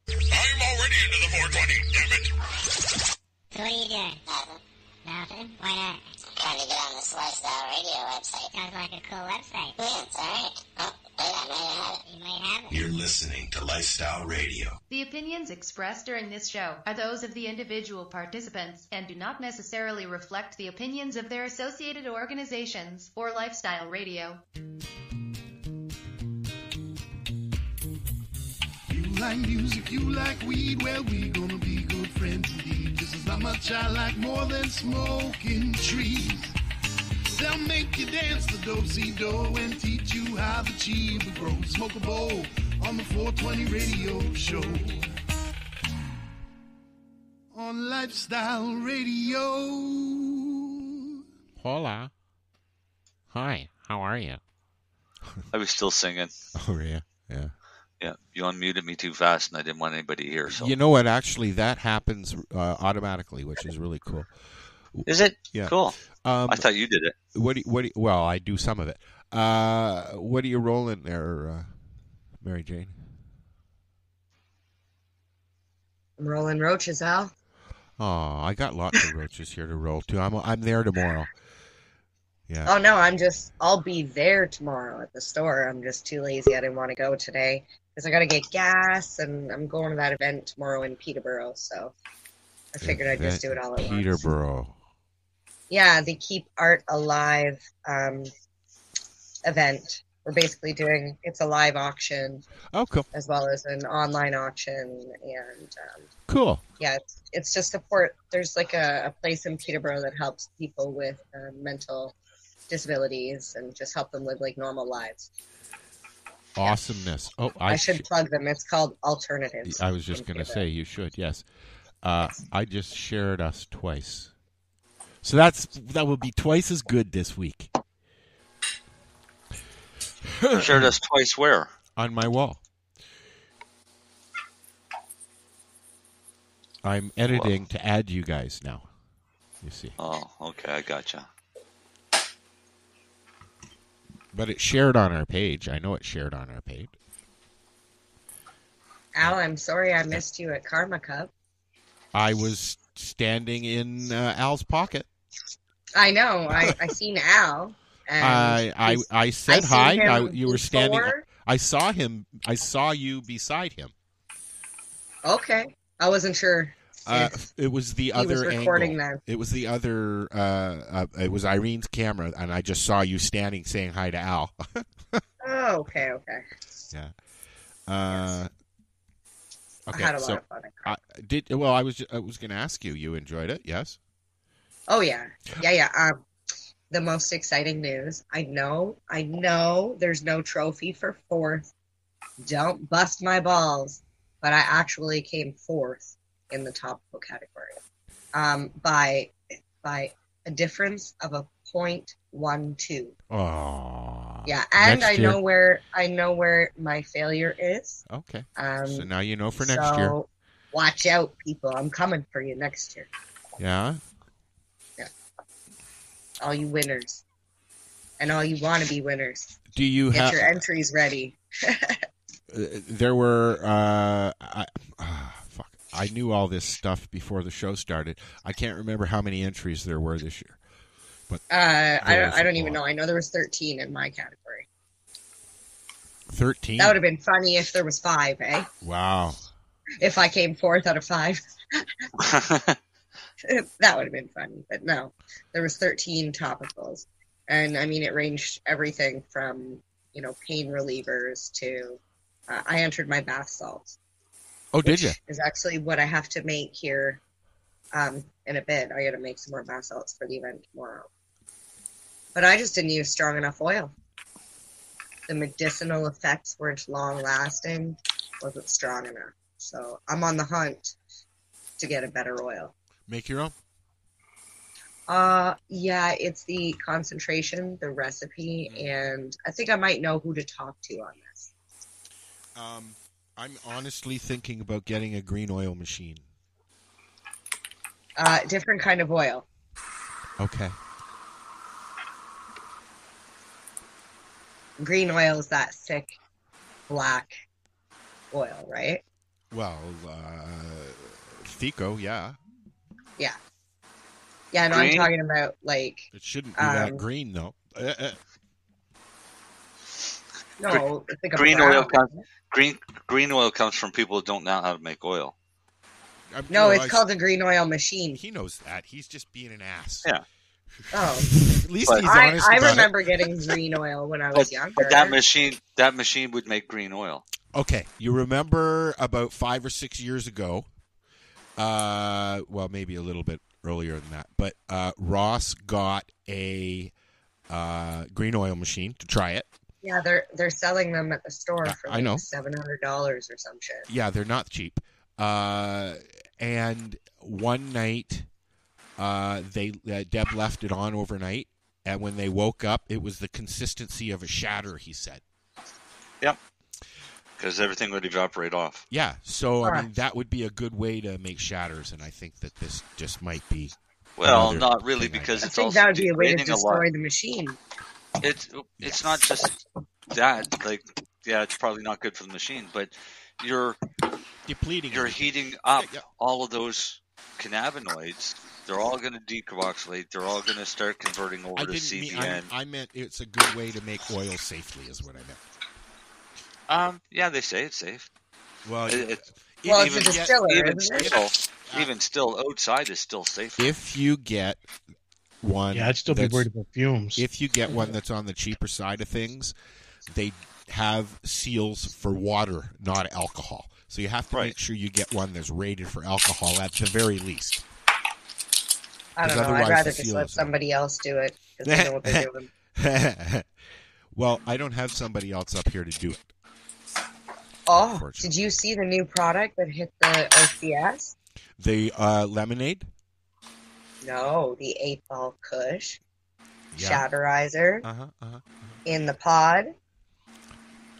I'm already into the 420, damn it. So what are you doing? Nothing? Why not? Trying to get on this Lifestyle Radio website. Sounds like a cool website. Yeah, it's alright. Oh, wait, I might have it. You might have it. You're listening to Lifestyle Radio. The opinions expressed during this show are those of the individual participants and do not necessarily reflect the opinions of their associated organizations or Lifestyle Radio. You like music, you like weed, well, we gonna be good friends indeed. This is how much I like more than smoking trees. They'll make you dance the do-si-do and teach you how the chiba grows. Smoke a bowl on the 420 radio show. On Lifestyle Radio. Hola. Hi, how are you? I was still singing. Oh, yeah, yeah. Yeah, you unmuted me too fast, and I didn't want anybody to hear. So You know what? Actually, that happens automatically, which is really cool. is it? Yeah. Cool. I thought you did it. Well, I do some of it. What are you rolling there, Mary Jane? I'm rolling roaches, Al. Oh, I got lots of roaches here to roll too. I'm there tomorrow. Yeah. Oh, no, I'll be there tomorrow at the store. I'm just too lazy. I didn't want to go today because I got to get gas, and I'm going to that event tomorrow in Peterborough, so I figured I'd just do it all at once. Peterborough. Yeah, the Keep Art Alive event. We're basically it's a live auction. Oh, cool. As well as an online auction, and cool. Yeah, it's just support. There's like a place in Peterborough that helps people with mental disabilities and just help them live like normal lives. Awesomeness. Oh, I should plug them. It's called Alternatives. I was just going to say you should. Yes. I just shared us twice, so that will be twice as good this week. Shared us twice where? On my wall. I'm editing to add you guys now. You see. Oh, okay, I gotcha. But it's shared on our page. I know it's shared on our page. Al, I'm sorry I missed you at Karma Cup. I was standing in Al's pocket. I know. I seen Al. I said hi. You were standing. before. I saw him. I saw you beside him. Okay, I wasn't sure. It was the other recording angle. then. It was the other. It was Irene's camera, and I just saw you standing, saying hi to Al. Oh, okay. Yeah. Yes. Okay. I had a lot of fun at Karma. I was going to ask you. You enjoyed it? Yes. Oh yeah. The most exciting news. I know there's no trophy for fourth. Don't bust my balls. But I actually came fourth in the topical category. By a difference of a 0.12. Oh. Yeah, and next I know where my failure is. Okay. So now you know for next year. Watch out, people. I'm coming for you next year. Yeah. All you winners. And all you want to be winners. Do you Get your entries ready. There were fuck. I knew all this stuff before the show started. I can't remember how many entries there were this year. But I don't even know. I know there was 13 in my category. 13? That would have been funny if there was 5, eh? Wow. If I came 4th out of 5. That would have been funny, but no. There was 13 topicals. And, I mean, it ranged everything from, pain relievers to... I entered my bath salts. Oh, did you? Is actually what I have to make here in a bit. I got to make some more bath salts for the event tomorrow. But I just didn't use strong enough oil. The medicinal effects weren't long-lasting, wasn't strong enough. So I'm on the hunt to get a better oil. Make your own? Yeah, it's the concentration, the recipe, and I think I might know who to talk to on this. I'm honestly thinking about getting a green oil machine. Different kind of oil. Okay. Green oil is that thick, black oil, right? Well, Theco, yeah. Yeah. Yeah, no, I'm talking about like. It shouldn't be that green though. No, it's like a green brown. oil comes. Green oil comes from people who don't know how to make oil. No, it's called a green oil machine. He knows that. He's just being an ass. Yeah. Oh. At least he's honest I about remember it. getting green oil when I was younger. But that machine would make green oil. Okay, you remember about 5 or 6 years ago, well, maybe a little bit earlier than that, but Ross got a green oil machine to try it. Yeah, they're selling them at the store for I know. $700 or some shit. Yeah, they're not cheap. And one night, Deb left it on overnight, and when they woke up, it was the consistency of a shatter, he said. Yep. Because everything would evaporate off. Yeah, so I mean that would be a good way to make shatters, and I think that this just might be. Well, not really, because it's also that would be a way to degrading a destroy lot. the machine. It's not just that. Like, yeah, it's probably not good for the machine, but you're depleting. You're heating up all of those cannabinoids. They're all going to decarboxylate. They're all going to start converting over to CBN. I meant it's a good way to make oil safely, is what I meant. Yeah, they say it's safe. Well, it's a distiller, even still, outside is still safe. If you get one, yeah, I'd still be worried about fumes. If you get one that's on the cheaper side of things, they have seals for water, not alcohol. So you have to make sure you get one that's rated for alcohol at the very least. I don't know. I'd rather just let somebody else do it because they know what they're doing. Well, I don't have somebody else up here to do it. Oh, did you see the new product that hit the OCS? The lemonade? No, the 8-ball Kush Shatterizer in the pod.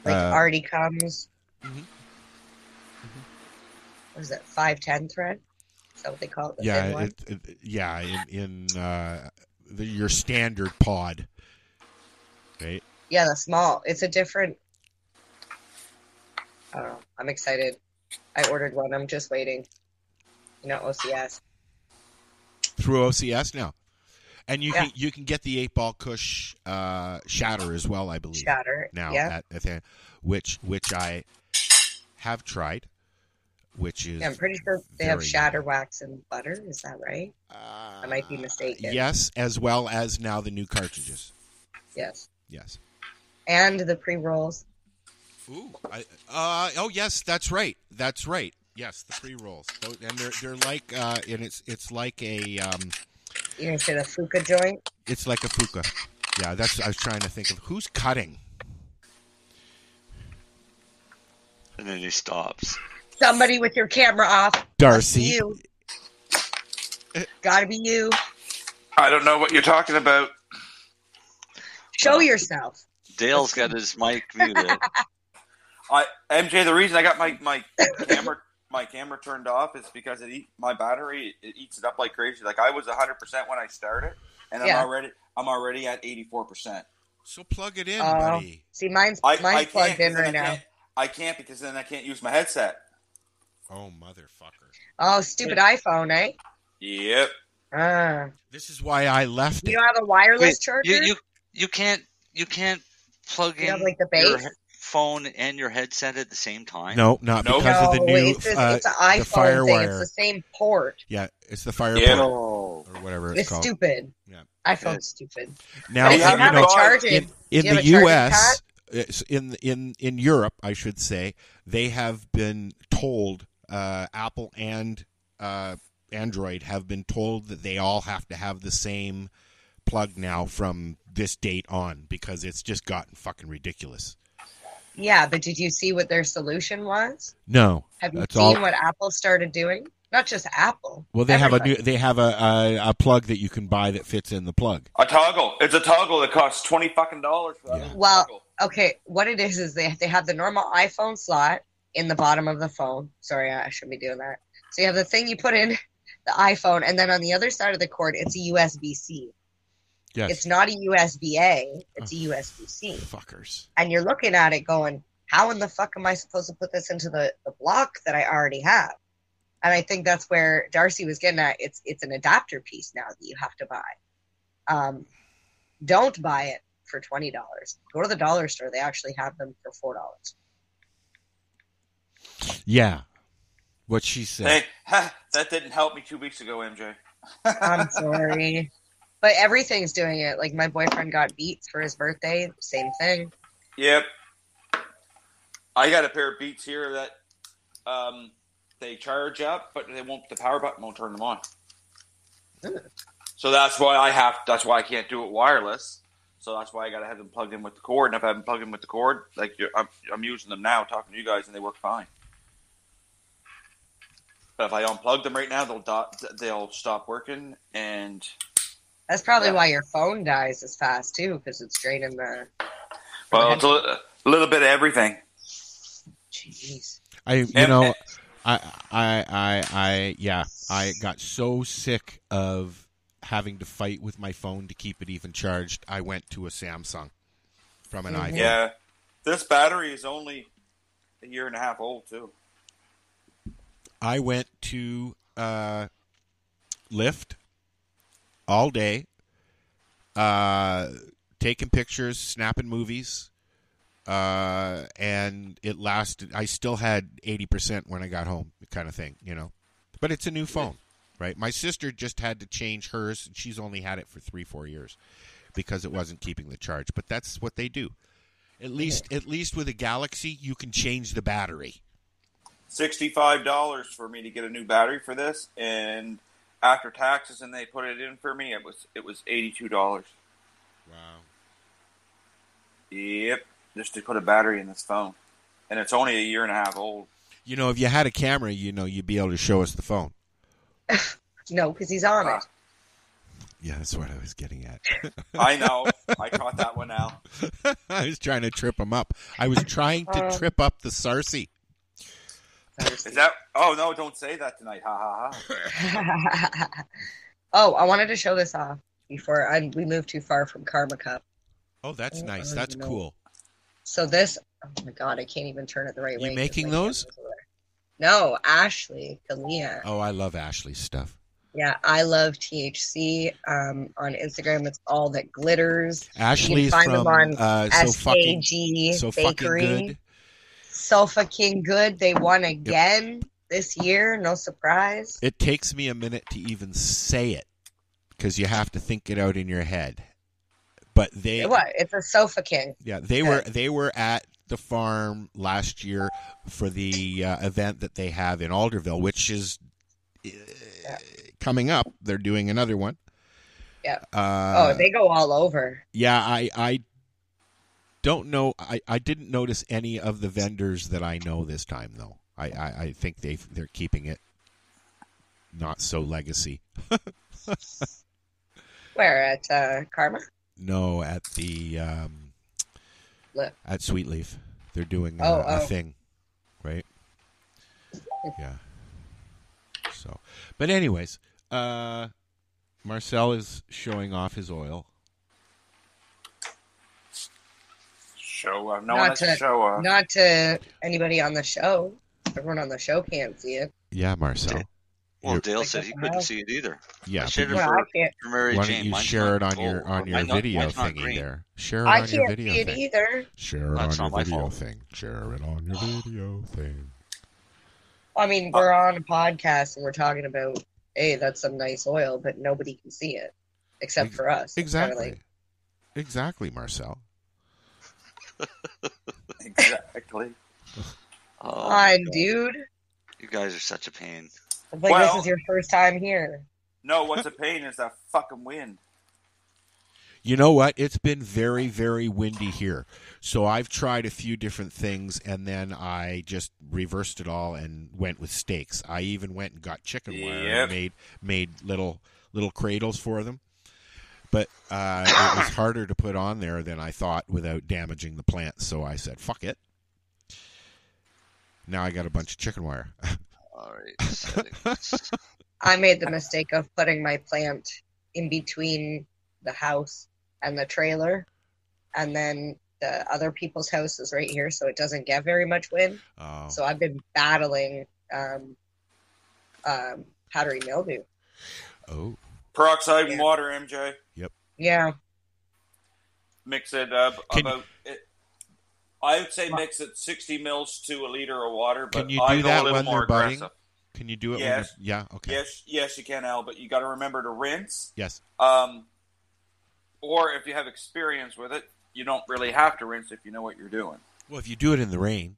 Like already comes. What is it? 510 thread? Is that what they call it? The in your standard pod, right? Yeah, the small. It's a different. I don't know. I'm excited. I ordered one. I'm just waiting. OCS. Through OCS now. And you can get the 8-ball Kush shatter as well, I believe. Shatter now, which I have tried. Which is I'm pretty sure they have shatter wax and butter. Is that right? I might be mistaken. Yes, as well as now the new cartridges. Yes. And the pre-rolls. Ooh. Yes, that's right. Yes, the pre-rolls. And they're like and it's like a You're gonna say the Fuka joint? It's like a Fuka. Yeah, I was trying to think of who's cutting. And then he stops. Somebody with your camera off. Darcy. You. Gotta be you. I don't know what you're talking about. Show yourself. Dale's got his mic muted. MJ, the reason I got my camera turned off is because my battery eats it up like crazy. Like I was 100% when I started, and I'm already at 84%. So plug it in, buddy. See, mine's plugged in right now. I can't because then I can't use my headset. Oh, motherfucker. Oh, stupid iPhone, eh? Yep. This is why I left it. You don't have a wireless charger? You can't plug in like the base? your phone and your headset at the same time? No, not because of the new it's an iPhone FireWire thing. It's the same port. Yeah, it's the FireWire or whatever it's called. It's stupid. Yeah. iPhone's stupid. Now, you have to charge it. In the U.S., in Europe, I should say, they have been told, Apple and Android have been told that they all have to have the same plug now from this date on because it's just gotten fucking ridiculous. Yeah, but did you see what their solution was? No. Have you seen what Apple started doing? Not just Apple. Well, they have a plug that you can buy that fits in the plug. A toggle. It's a toggle that costs $20 fucking for that. Yeah. Well, okay, what it is they have the normal iPhone slot in the bottom of the phone. Sorry, I shouldn't be doing that. So you have the thing you put in the iPhone, and then on the other side of the cord, it's a USB-C. Yes. It's not a USB-A. It's a USB-C. Fuckers. And you're looking at it going, how in the fuck am I supposed to put this into the block that I already have? And I think that's where Darcy was getting at. It's an adapter piece now that you have to buy. Don't buy it for $20. Go to the dollar store. They actually have them for $4. Yeah. What she said. Hey, that didn't help me 2 weeks ago, MJ. I'm sorry. But everything's doing it. Like, my boyfriend got Beats for his birthday. Same thing. Yep. I got a pair of Beats here that they charge up, but the power button won't turn them on. So that's why I can't do it wireless. So that's why I got to have them plugged in with the cord. And if I haven't plugged in with the cord, like I'm using them now, talking to you guys, and they work fine. But if I unplug them right now, they'll stop working, and that's probably why your phone dies as fast too, because it's draining the. Well, it's a little bit of everything. Jeez. I got so sick of having to fight with my phone to keep it even charged. I went to a Samsung from an iPhone. Yeah, this battery is only a year and a half old too. I went to Lyft all day, taking pictures, snapping movies, and it lasted. I still had 80% when I got home, kind of thing, you know. But it's a new phone, right? My sister just had to change hers, and she's only had it for 3-4 years because it wasn't keeping the charge. But that's what they do. At least with a Galaxy, you can change the battery. $65 for me to get a new battery for this, and after taxes, and they put it in for me, it was $82. Wow. Yep, just to put a battery in this phone, and it's only a year and a half old. You know, if you had a camera, you'd be able to show us the phone. No, because he's on it. Yeah, that's what I was getting at. I know. I caught that one now. I was trying to trip him up. I was trying to trip up the Sarcy. Is that? Oh no! Don't say that tonight. Ha ha ha. Oh, I wanted to show this off before we move too far from Karma Cup. Oh, that's nice. That's cool. So this, oh my god, I can't even turn it the right way. You making those? No, Ashley Kalia. Oh, I love Ashley's stuff. Yeah, I love THC. On Instagram, it's all that glitters. Ashley's you can find from them on SKG so Bakery. Fucking good. So fucking good. They won again this year. No surprise. It takes me a minute to even say it because you have to think it out in your head. But it's a Sofa King. Yeah, they were at the farm last year for the event that they have in Alderville, which is coming up. They're doing another one. Yeah. They go all over. Yeah, I don't know. I didn't notice any of the vendors that I know this time, though. I think they're keeping it not so legacy. Where at Karma? No, at the at Sweet Leaf. They're doing a thing, right? Yeah. So, but anyways, Marcel is showing off his oil. Show off. No one has to show off. Not to anybody on the show. Everyone on the show can't see it. Yeah, Marcel. Well, Dale said he couldn't see it either. Yeah, I shared it for Mary why Jane. don't you share it on your video thingy there? Share it on your video thing. I can't see it either. Share it on your video thing. Share it on your video thing. I mean, we're on a podcast and we're talking about, hey, that's some nice oil, but nobody can see it except for us. Exactly. Exactly, Marcel. Exactly. Dude. You guys are such a pain. This is your first time here. No, what's a pain is that fucking wind. You know what? It's been very, very windy here. So I've tried a few different things, and then I just reversed it all and went with steaks. I even went and got chicken wire and made little cradles for them. But it was harder to put on there than I thought without damaging the plant. So I said, fuck it. Now I got a bunch of chicken wire. All right. I made the mistake of putting my plant in between the house and the trailer. And then the other people's house is right here, so it doesn't get very much wind. Oh. So I've been battling powdery mildew. Oh. Peroxide and water, MJ. Yep. Yeah. Mix it up about it. I would say mix it 60 mils to a liter of water, but can you I do go that a little when more they're budding? aggressive. Can you do it? Yes. Yeah. Okay. Yes, you can, Al. But you got to remember to rinse. Yes. Or if you have experience with it, you don't really have to rinse if you know what you're doing. Well, if you do it in the rain.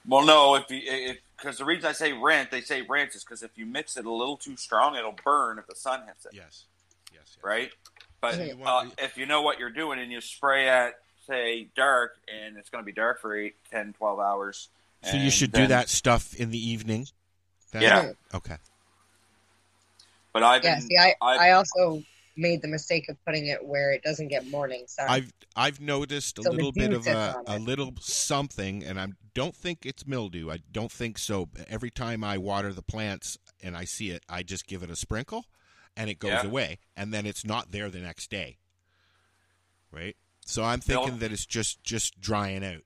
Well, no, because the reason I say rinse, they say rinse is because if you mix it a little too strong, it'll burn if the sun hits it. Yes. Right? But if you know what you're doing and you spray at, say, dark, and it's going to be dark for 8, 10, 12 hours. So you should do that stuff in the evening? Then? Yeah. Okay. But I also made the mistake of putting it where it doesn't get morning sun. I've noticed a little bit of a little something, and I don't think it's mildew. I don't think so. Every time I water the plants and I see it, I just give it a sprinkle, and it goes away, and then it's not there the next day. Right? So I'm thinking that it's just drying out,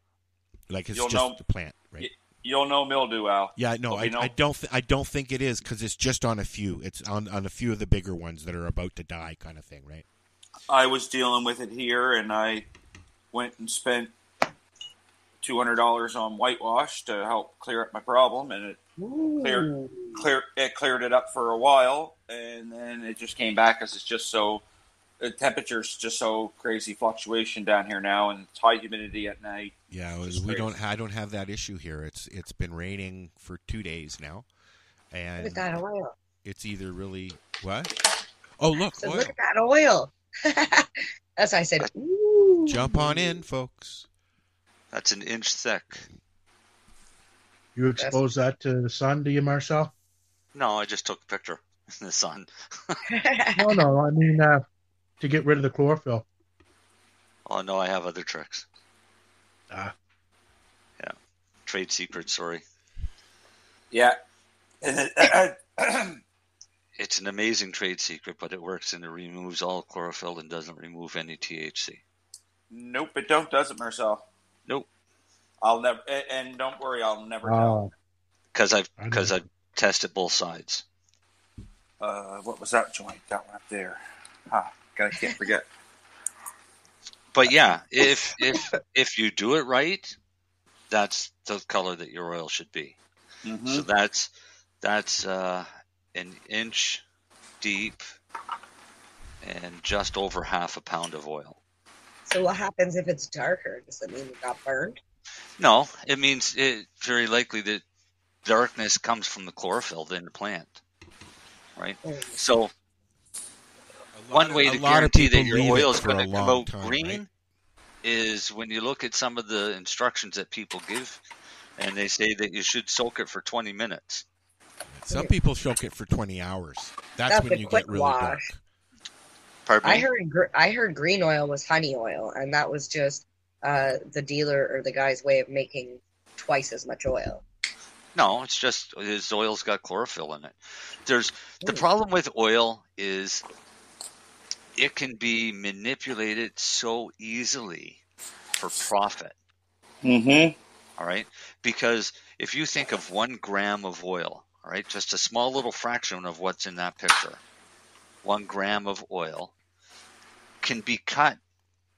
like it's just the plant, right? You'll know mildew, Al. Yeah, no, I don't think it is because it's just on a few. It's on a few of the bigger ones that are about to die, kind of thing, right? I was dealing with it here, and I went and spent $200 on whitewash to help clear up my problem, and it cleared it up for a while, and then it just came back because it's just so. The temperature's just so crazy fluctuation down here now, and it's high humidity at night. Yeah, I don't have that issue here. It's been raining for 2 days now, and look at that oil. It's either really what? Oh, look! So oil. look at that oil. That's why I said, ooh. Jump on in, folks. That's an inch thick. You expose that to the sun, do you, Marcel? No, I just took a picture in the sun. No, I mean to get rid of the chlorophyll. Oh, no, I have other tricks. Yeah. Trade secret, sorry. Yeah. It's an amazing trade secret, but it works and it removes all chlorophyll and doesn't remove any THC. Nope, it does it, Marcel. Nope. I'll never, and don't worry, I'll never know. Because I've tested both sides. What was that joint? That one up there. Can't forget. But yeah, if you do it right, that's the color that your oil should be. Mm-hmm. So that's an inch deep and just over half a pound of oil. So what happens if it's darker? Does it mean it got burned? No, it means very likely that darkness comes from the chlorophyll in the plant, right? So one way to guarantee that your oil is going to come out green is when you look at some of the instructions that people give, and they say that you should soak it for 20 minutes. Some people soak it for 20 hours. That's when you get really dark. Pardon me? I heard green oil was honey oil, and that was just the dealer or the guy's way of making twice as much oil. No, it's just his oil's got chlorophyll in it. The problem with oil is it can be manipulated so easily for profit. Mm-hmm. All right? Because if you think of 1 gram of oil, all right, just a small little fraction of what's in that picture, 1 gram of oil can be cut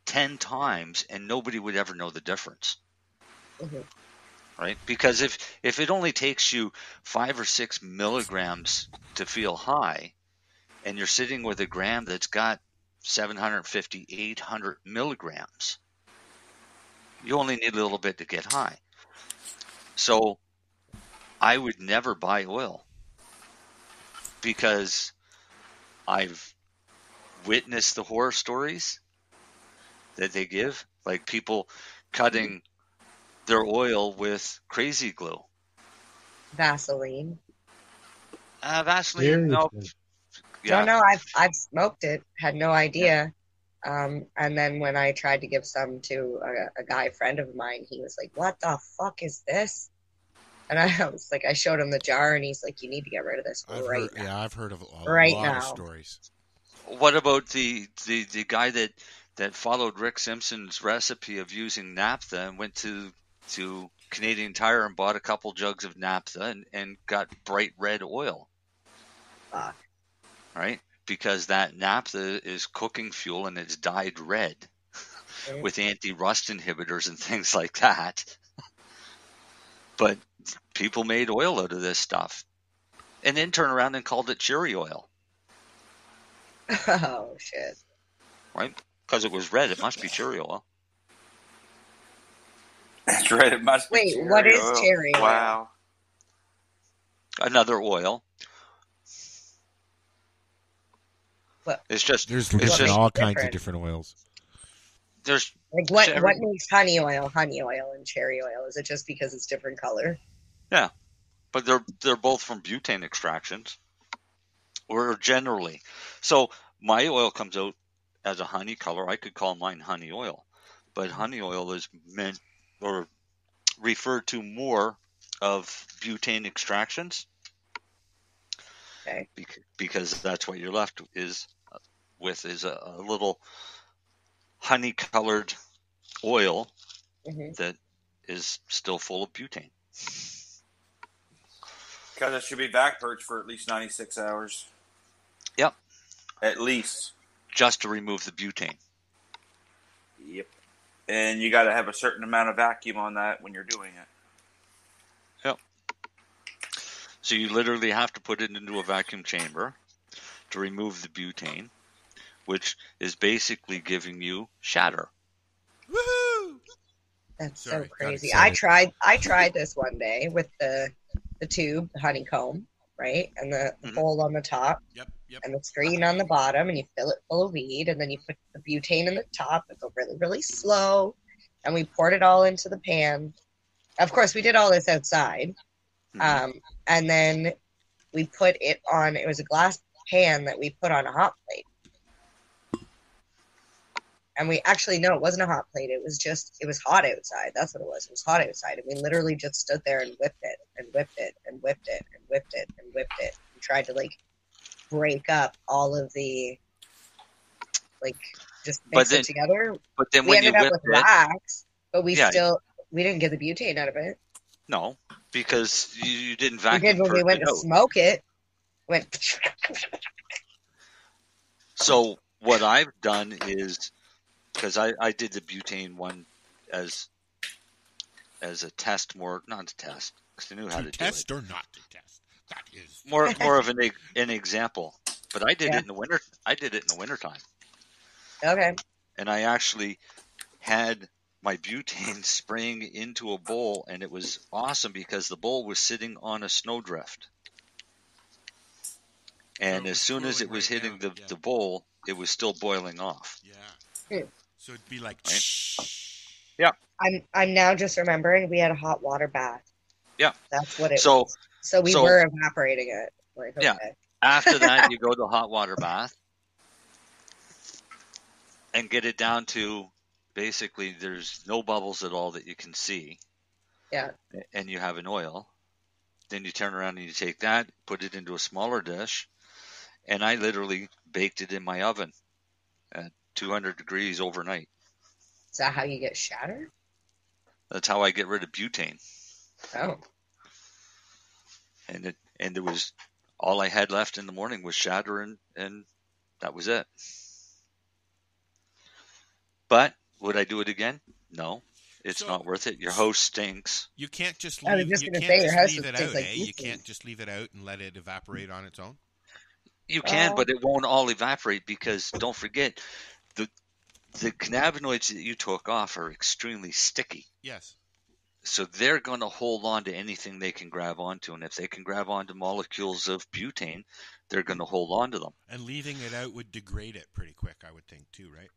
10 times and nobody would ever know the difference. Mm-hmm. Right? Because if it only takes you 5 or 6 milligrams to feel high, and you're sitting with a gram that's got 750, 800 milligrams, you only need a little bit to get high. So I would never buy oil because I've witnessed the horror stories that they give, like people cutting their oil with crazy glue. Vaseline. Vaseline, no. Yeah. No, I've smoked it, had no idea. And then when I tried to give some to a guy friend of mine, he was like, "What the fuck is this?" And I was like, I showed him the jar, and he's like, "You need to get rid of this now." Yeah, I've heard of a lot of stories. What about the guy that that followed Rick Simpson's recipe of using naphtha and went to Canadian Tire and bought a couple jugs of naphtha and got bright red oil. Right? Because that naphtha is cooking fuel and it's dyed red with anti-rust inhibitors and things like that. But people made oil out of this stuff and then turned around and called it cherry oil. Oh, shit. Right? Because it was red, it must be cherry oil. That's right, it must be cherry oil. Wait, what is cherry oil? Wow. Another oil. What? It's just there's all kinds of different oils. There's like what makes honey oil and cherry oil? Is it just because it's different color? Yeah, but they're both from butane extractions, or generally. So my oil comes out as a honey color. I could call mine honey oil, but honey oil is meant or referred to more of butane extractions. Okay. Because that's what you're left with is a little honey-colored oil that is still full of butane. Because it should be back purged for at least 96 hours. Yep. At least. Just to remove the butane. Yep. And you got to have a certain amount of vacuum on that when you're doing it. Yep. So you literally have to put it into a vacuum chamber to remove the butane, which is basically giving you shatter. Woohoo! That's so crazy. I tried this one day with the tube, the honeycomb, right? And the hole on the top. Yep. And the screen on the bottom, and you fill it full of weed, and then you put the butane in the top and go really, really slow. And we poured it all into the pan. Of course, we did all this outside. And then we put it on, it was a glass pan that we put on a hot plate. And we actually, no, it wasn't a hot plate. It was hot outside. That's what it was. It was hot outside. And we literally just stood there and whipped it and whipped it and whipped it and whipped it and whipped it. And tried to break up all of the, just mix it together. But then we when ended you up whip with it, wax, but we didn't get the butane out of it. No, because you didn't vacuum. We did when we went to smoke it. So what I've done is, because I did the butane one as a test, not a test, because I knew how to do it. Test or not to test. That is more of an example. But I did it in the winter. I did it in the wintertime. Okay. And I actually had my butane spraying into a bowl, and it was awesome because the bowl was sitting on a snowdrift. And as soon as it was hitting the bowl, it was still boiling off. Yeah. So it'd be like, yeah. I'm now just remembering we had a hot water bath. Yeah. That's what it was. So we were evaporating it. Okay. Yeah. After that, you go to a hot water bath and get it down to basically there's no bubbles at all that you can see. Yeah. And you have an oil. Then you turn around and you take that, put it into a smaller dish, and I literally baked it in my oven at 200 degrees overnight. Is that how you get shatter? That's how I get rid of butane. Oh. And it was all I had left in the morning was shatter, and that was it. But would I do it again? No. It's not worth it. Your house stinks. You can't just leave, leave it out, eh? You can't just leave it out and let it evaporate on its own? You can, but it won't all evaporate because don't forget, the cannabinoids that you took off are extremely sticky. Yes. So they're going to hold on to anything they can grab onto. And if they can grab onto molecules of butane, they're going to hold on to them. And leaving it out would degrade it pretty quick, I would think, too, right?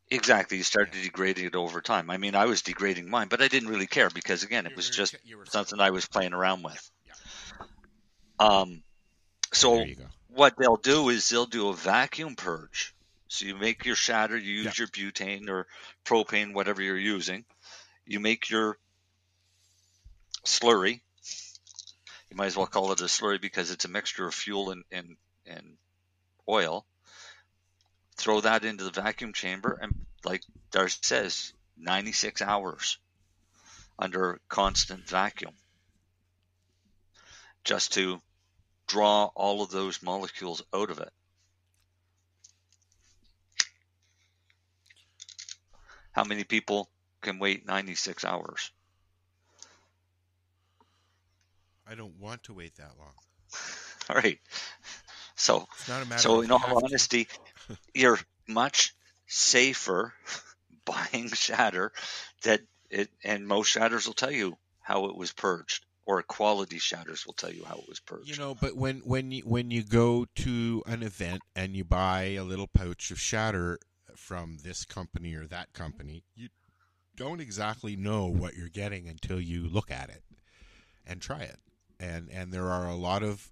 Exactly. You started degrading it over time. I mean, I was degrading mine, but I didn't really care because, again, it was just something I was playing around with. Yeah. So what they'll do is they'll do a vacuum purge. So you make your shatter, you use your butane or propane, whatever you're using. You make your slurry. You might as well call it a slurry because it's a mixture of fuel and oil. throw that into the vacuum chamber, and like Darcy says, 96 hours under constant vacuum, just to draw all of those molecules out of it. How many people can wait 96 hours? I don't want to wait that long. All right. So, it's not a matter so of in all honesty, you're much safer buying shatter and most shatters will tell you how it was purged, or quality shatters will tell you how it was purged. You know, but when you go to an event and you buy a little pouch of shatter from this company or that company, you don't exactly know what you're getting until you look at it and try it. And there are a lot of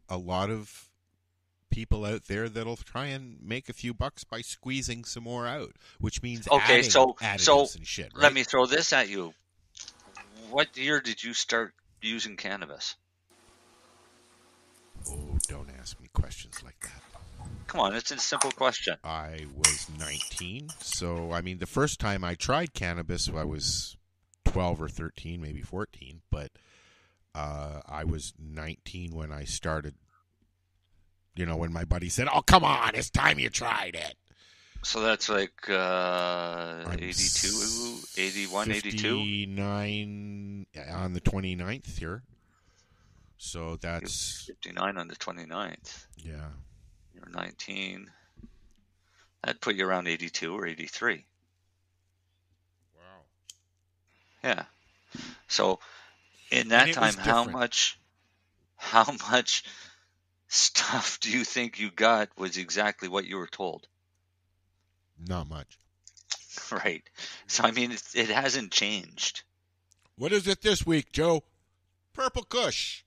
people out there that'll try and make a few bucks by squeezing some more out, which means adding additives and shit, right? Let me throw this at you. What year did you start using cannabis? Oh, don't ask me questions like that. Come on, it's a simple question. I was 19, so I mean the first time I tried cannabis I was 12 or 13, maybe 14, but I was 19 when I started. You know, when my buddy said, "Oh, come on, it's time you tried it." So that's like 82, 81, 82? 59 on the 29th here. So that's 59 on the 29th. Yeah. You're 19. That'd put you around 82 or 83. Wow. Yeah. So in that time, how much stuff do you think you got was exactly what you were told? Not much. Right. So, I mean, it hasn't changed. What is it this week, Joe? Purple Kush.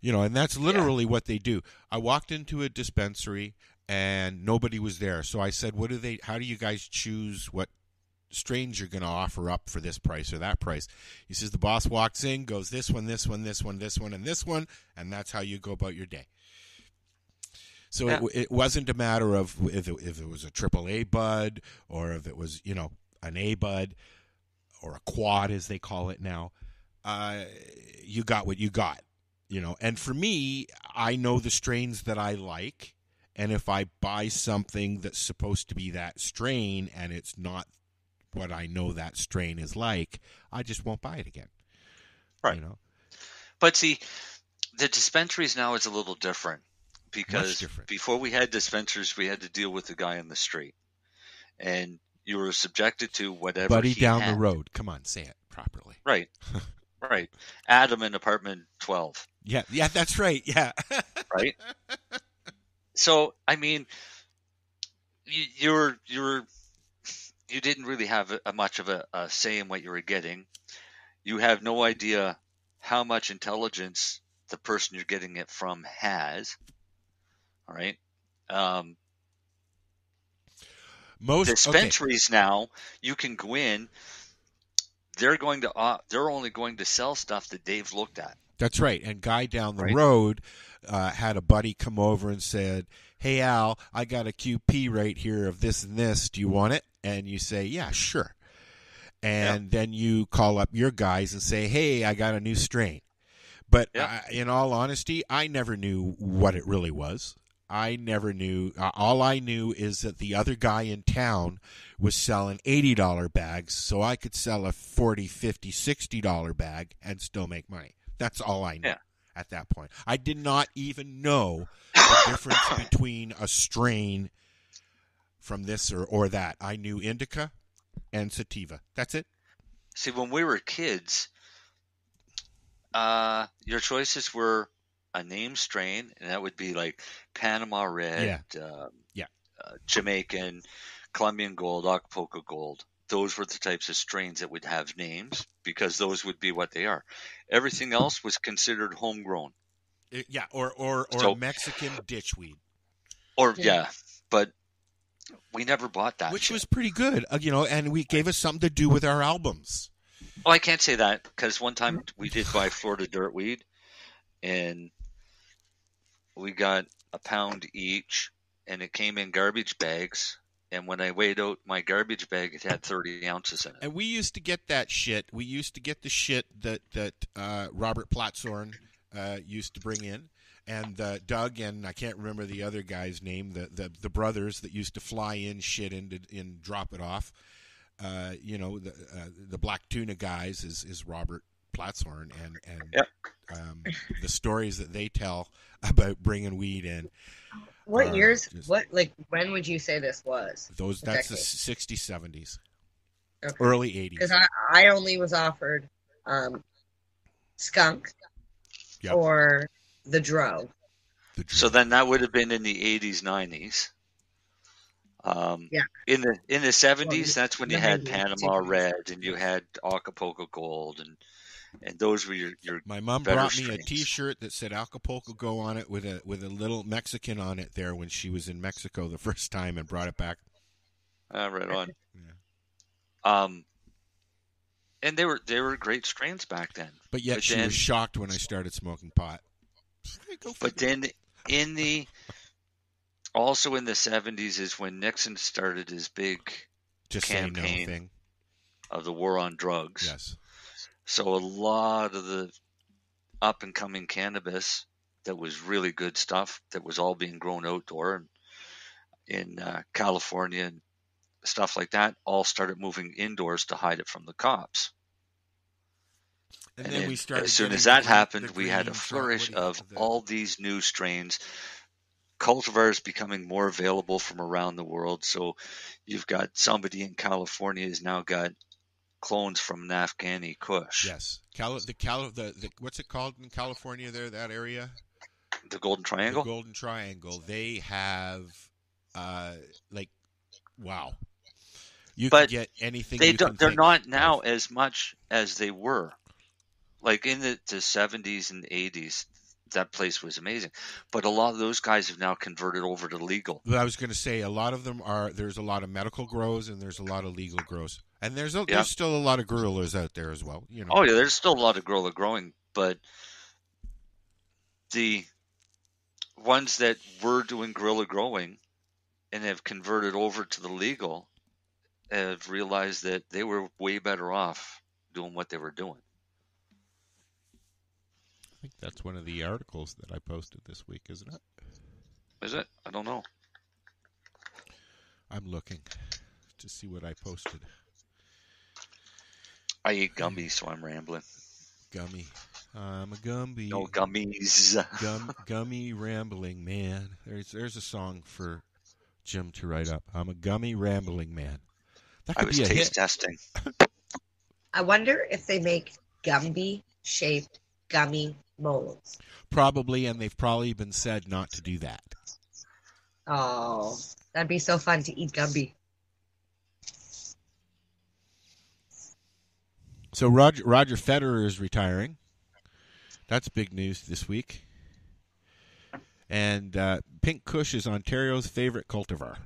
You know, and that's literally what they do. I walked into a dispensary and nobody was there. So I said, how do you guys choose what strains you're going to offer up for this price or that price? He says the boss walks in, goes this one, this one, this one, this one, and this one, and that's how you go about your day. So it wasn't a matter of if it was a AAA bud or if it was, you know, an A bud or a quad as they call it now. You got what you got, you know. And for me, I know the strains that I like, and if I buy something that's supposed to be that strain and it's not what I know that strain is like, I just won't buy it again. Right. You know? But see, the dispensaries now is a little different because before we had dispensaries, we had to deal with the guy on the street. And you were subjected to whatever Buddy down had. the road. Come on, say it properly. Right. Right. Adam in apartment 12. Yeah, that's right. Yeah. Right? So, I mean, you didn't really have much of a say in what you were getting. You have no idea how much intelligence the person you're getting it from has. All right. Most dispensaries now, you can go in. They're only going to sell stuff that they've looked at. That's right. And guy down the road had a buddy come over and said, "Hey Al, I got a QP right here of this and this. Do you want it?" And you say, "Yeah, sure." And then you call up your guys and say, "Hey, I got a new strain." But in all honesty, I never knew what it really was. I never knew. All I knew is that the other guy in town was selling $80 bags, so I could sell a $40, $50, $60 bag and still make money. That's all I knew at that point. I did not even know the difference between a strain from this or that. I knew indica and sativa. That's it. See, when we were kids, your choices were a name strain, and that would be like Panama Red, Jamaican, Colombian Gold, Acapulco Gold. Those were the types of strains that would have names because those would be what they are. Everything else was considered homegrown. Or Mexican ditchweed. But we never bought that. Which was pretty good, and we gave us something to do with our albums. Well, I can't say that because one time we did buy Florida Dirtweed, and we got a pound each and it came in garbage bags. And when I weighed out my garbage bag, it had 30 ounces in it. And we used to get that shit. We used to get the shit that Robert Platshorn used to bring in. And Doug and I can't remember the other guy's name, the brothers that used to fly in shit and drop it off. The Black Tuna guys is Robert Platshorn, and the stories that they tell about bringing weed in. What years? When would you say this was? That's the 60s, 70s, okay. Early 80s. Because I only was offered skunk or the dro. So then that would have been in the 80s, 90s. In the 70s, that's when you had Panama Red and you had Acapulco Gold, and those were your My mom brought me a T-shirt that said Acapulco Go on it with a little Mexican on it there when she was in Mexico the first time and brought it back. Right on. Yeah. And they were great strains back then. But yet she was shocked when I started smoking pot. But then also in the 70s is when Nixon started his big campaign thing of the war on drugs. Yes. So a lot of the up-and-coming cannabis that was really good stuff that was all being grown outdoor in California and stuff like that all started moving indoors to hide it from the cops. And then we started. As soon as that happened, we had a flourish of all these new strains, cultivars becoming more available from around the world. So you've got somebody in California has now got clones from an Afghani Kush. Yes, the what's it called in California? There, that area, the Golden Triangle. The Golden Triangle. They have, wow. You can get anything. They're not now as much as they were. Like in the 70s and 80s, that place was amazing. But a lot of those guys have now converted over to legal. But I was going to say, a lot of them there's a lot of medical grows and there's a lot of legal grows. And there's still a lot of guerrillas out there as well. You know. Oh, yeah, there's still a lot of guerrilla growing. But the ones that were doing guerrilla growing and have converted over to the legal have realized that they were way better off doing what they were doing. I think that's one of the articles that I posted this week, isn't it? Is it? I don't know. I'm looking to see what I posted. I eat gummies, so I'm rambling. Gummy. I'm a Gumby. No gummies. Gummy rambling man. There's a song for Jim to write up. I'm a gummy rambling man. That could be a taste hit. testing. I wonder if they make Gumby-shaped gummy molds. Probably, and they've probably been said not to do that. Oh, that'd be so fun to eat Gumby. So Roger Federer is retiring. That's big news this week. And Pink Kush is Ontario's favorite cultivar.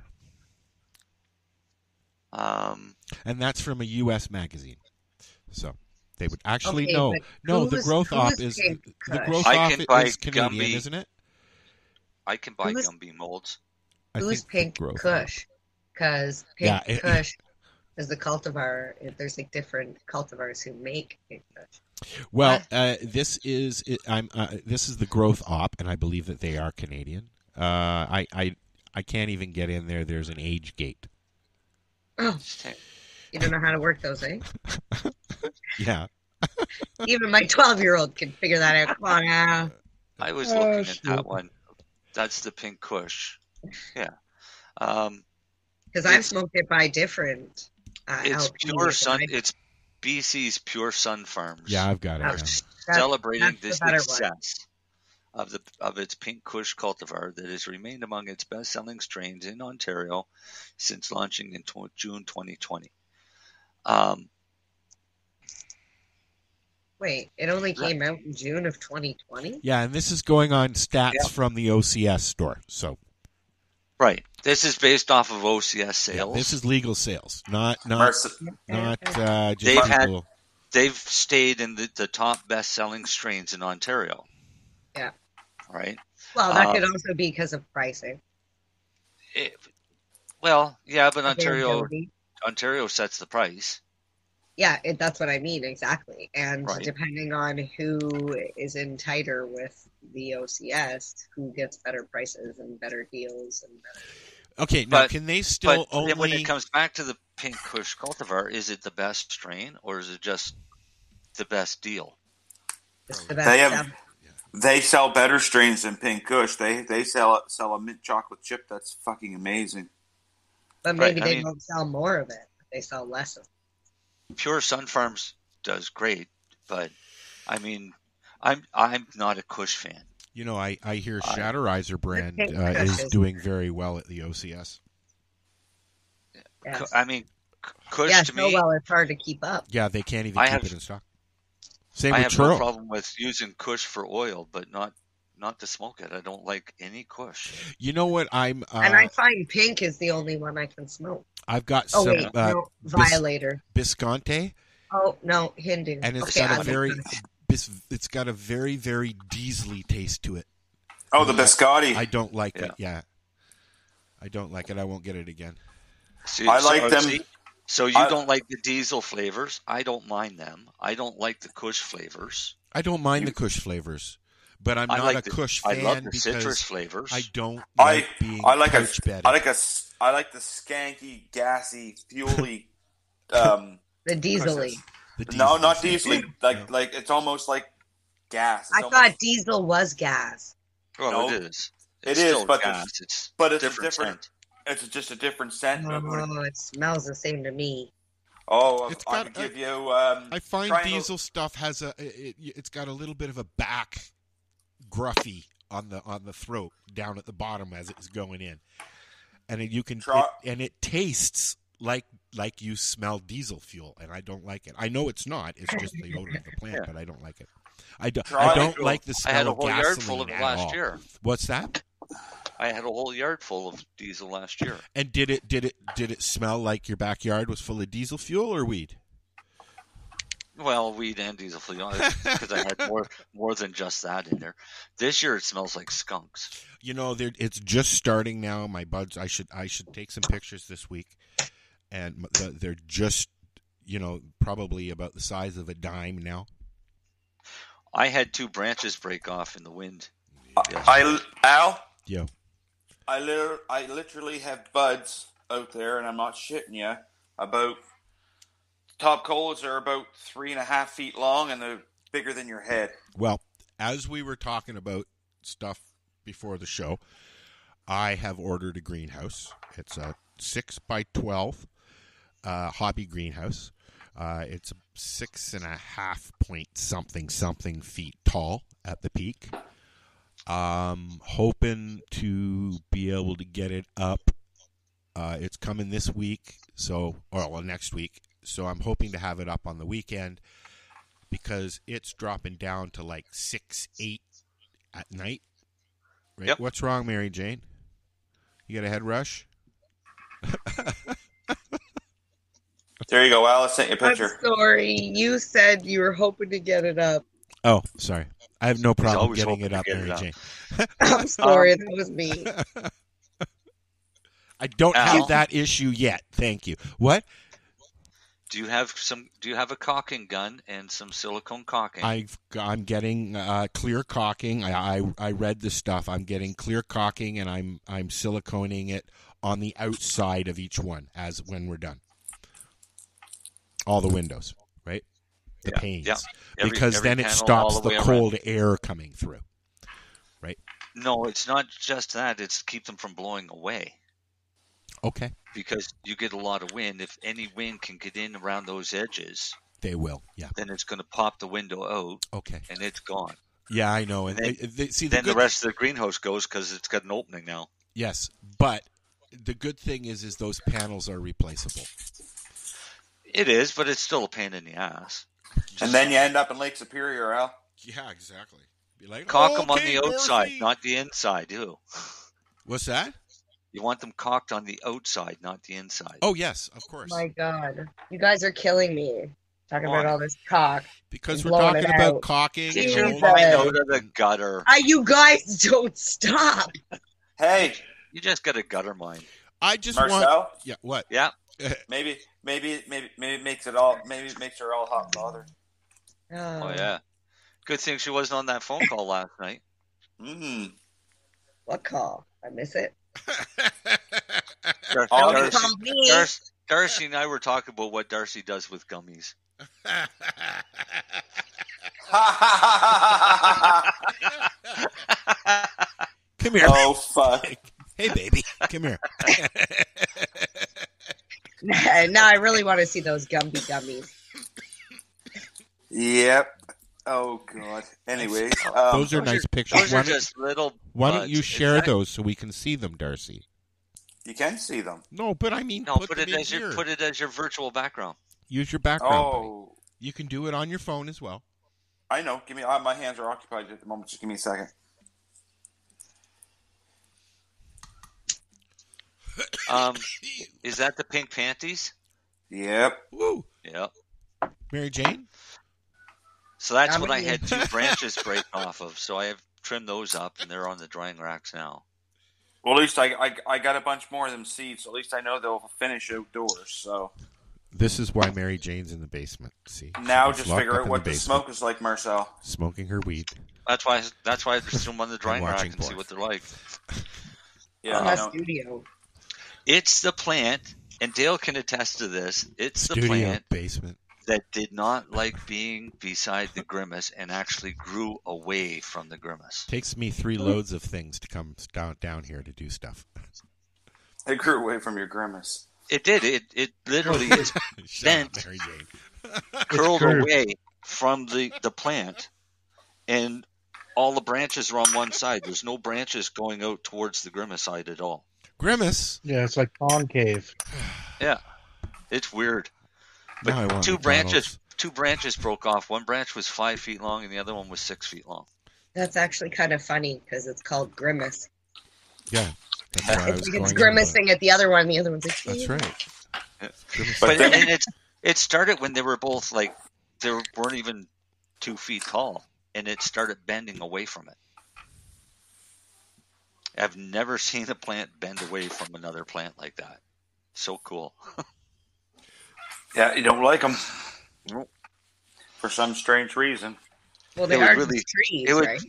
And that's from a U.S. magazine. So they would actually know. No, the growth op is Canadian, Gumby, isn't it? I can buy Gumby molds. Who's Pink Kush? Because Pink Kush is the cultivar. There's like different cultivars who make Pink Kush. Well, this is the growth op, and I believe that they are Canadian. I can't even get in there. There's an age gate. Oh, you don't know how to work those, eh? Yeah. Even my 12-year-old can figure that out. Come on now. I was looking at that one. That's the Pink Kush. Yeah. Because I've smoked it by different. It's pure sun. It's BC's Pure Sun Farms. Yeah, I've got it. Celebrating the success of its Pink Kush cultivar that has remained among its best-selling strains in Ontario since launching in June 2020. Wait, it only came out in June of 2020? Yeah, and this is going on stats from the OCS store. So, right, this is based off of OCS sales. Yeah, this is legal sales, not just They've stayed in the top best-selling strains in Ontario. Yeah. Right. Well, that could also be because of pricing. Well, yeah, but availability. Ontario sets the price. Yeah, that's what I mean, exactly. And Right. depending on who is in tighter with the OCS, who gets better prices and better deals and better. Okay, now can they still only? When it comes back to the Pink Kush cultivar, is it the best strain or is it just the best deal? It's the best. They sell better strains than Pink Kush. They sell a mint chocolate chip that's fucking amazing. But maybe they don't sell more of it. They sell less of it. Pure Sun Farms does great, but I mean, I'm not a Kush fan. You know, I hear Shatterizer brand is doing very well at the OCS. Yes. I mean, Kush to me. Well, it's hard to keep up. Yeah, they can't even keep it in stock. Same I with have Truro. no problem with using Kush for oil, but not to smoke it. I don't like any Kush. You know what? And I find Pink is the only one I can smoke. I've got some Violator. Bisconte. Oh no, Hindu. And it's got a very, very diesely taste to it. Oh, the Biscotti. I don't like it. Yeah, I don't like it. I won't get it again. I like them. So you don't like the diesel flavors? I don't mind them. I don't like the Kush flavors. I don't mind the Kush flavors, but I'm not a Kush fan. I love the because citrus flavors. I don't like being couch bedded. I like the skanky, gassy, fuely. The diesely. No, not diesely. Like it's almost like gas. I thought diesel was gas. Well, no, it is. It is, but gas. It's different a different scent. It's just a different scent. Oh, it smells the same to me. Oh, I can give you. I find diesel stuff has it's got a little bit of a back gruffy on the throat down at the bottom as it's going in, and it tastes like you smell diesel fuel, and I don't like it. I know it's not. It's just the odor of the plant, but I don't like it. I don't like the smell of gasoline. I had a whole yard full of it last year. What's that? I had a whole yard full of diesel last year. And did it smell like your backyard was full of diesel fuel or weed? Well, weed and diesel fuel, because I had more than just that in there. This year it smells like skunks. You know, it's just starting now. My buds, I should take some pictures this week, and they're just, probably about the size of a dime now. I had 2 branches break off in the wind. Al? Yeah. I literally have buds out there, and I'm not shitting you. About top colas are about 3.5 feet long, and they're bigger than your head. Well, as we were talking about stuff before the show, I have ordered a greenhouse. It's a 6x12 hobby greenhouse. It's 6.5 point something feet tall at the peak. Hoping to be able to get it up. It's coming this week, or next week. So I'm hoping to have it up on the weekend because it's dropping down to like 6-8 at night. Right? Yep. What's wrong, Mary Jane? You got a head rush? There you go, Al. I sent you a picture. I'm sorry. You said you were hoping to get it up. Oh, sorry. I have no problem getting it up, Mary Jane. I'm sorry, that was me. I don't have that issue yet. Thank you. What? Do you have a caulking gun and some silicone caulking? I'm getting clear caulking. I read the stuff. I'm getting clear caulking, and I'm siliconing it on the outside of each one as when we're done. All the windows, right? The panes. Yeah. Because then it stops the cold air coming through. Right? No, it's not just that. It's to keep them from blowing away. Okay. Because you get a lot of wind. If any wind can get in around those edges, they will. Yeah. Then it's going to pop the window out. Okay. And it's gone. Yeah, I know. And the rest of the greenhouse goes because it's got an opening now. Yes, but the good thing is those panels are replaceable. It is, but it's still a pain in the ass. And then you end up in Lake Superior, Al. Yeah, exactly. Be like, caulk them on the outside, not the inside. Ew. What's that? You want them caulked on the outside, not the inside. Oh, yes, of course. My God. You guys are killing me. Talking about all this caulk. Because we're talking about caulking. Get your mind out of the gutter. You guys don't stop. Hey, You just got a gutter mind. I just Marcel? want. Yeah. What? Yeah. Maybe it makes it all. Maybe it makes her all hot and bothered. Oh yeah. Good thing she wasn't on that phone call last night. What call? I miss it. Darcy and I were talking about what Darcy does with gummies. Come here. Oh, fuck. Hey, baby. Come here. Now I really want to see those Gumby gummies. Yep. Oh, God. Anyways. Those are nice pictures. Those are just little Why don't you share those so we can see them, Darcy? You can see them. No, but I mean, put it as your virtual background. Use your background. Oh. Buddy. You can do it on your phone as well. I know. Give me. My hands are occupied at the moment. Just give me a second. Is that the pink panties? Yep. Woo. Yep. Mary Jane? So that's what I had 2 branches break off of. So I have trimmed those up, and they're on the drying racks now. Well, at least I got a bunch more of them seeds. So at least I know they'll finish outdoors. So this is why Mary Jane's in the basement. See. Now just figure out what the smoke is like, Marcel. Smoking her weed. That's why I just threw them on the drying rack and see what they're like. Yeah. On the studio. It's the plant, and Dale can attest to this. It's studio the plant basement that did not like being beside the grimace and actually grew away from the grimace. Takes me 3 loads of things to come down here to do stuff. It grew away from your grimace. It did. It literally is bent, Mary Jane. curled away from the plant, and all the branches are on one side. There's no branches going out towards the grimace side at all. Grimace? Yeah, it's like concave. Yeah, it's weird. But 2 branches broke off. One branch was 5 feet long, and the other one was 6 feet long. That's actually kind of funny because it's called grimace. Yeah, that's why it's grimacing at the other one. The other one's like, that's right. But it started when they were both like they weren't even 2 feet tall, and it started bending away from it. I've never seen a plant bend away from another plant like that. So cool. Yeah, you don't like them for some strange reason. Well, they are really, trees, it would right?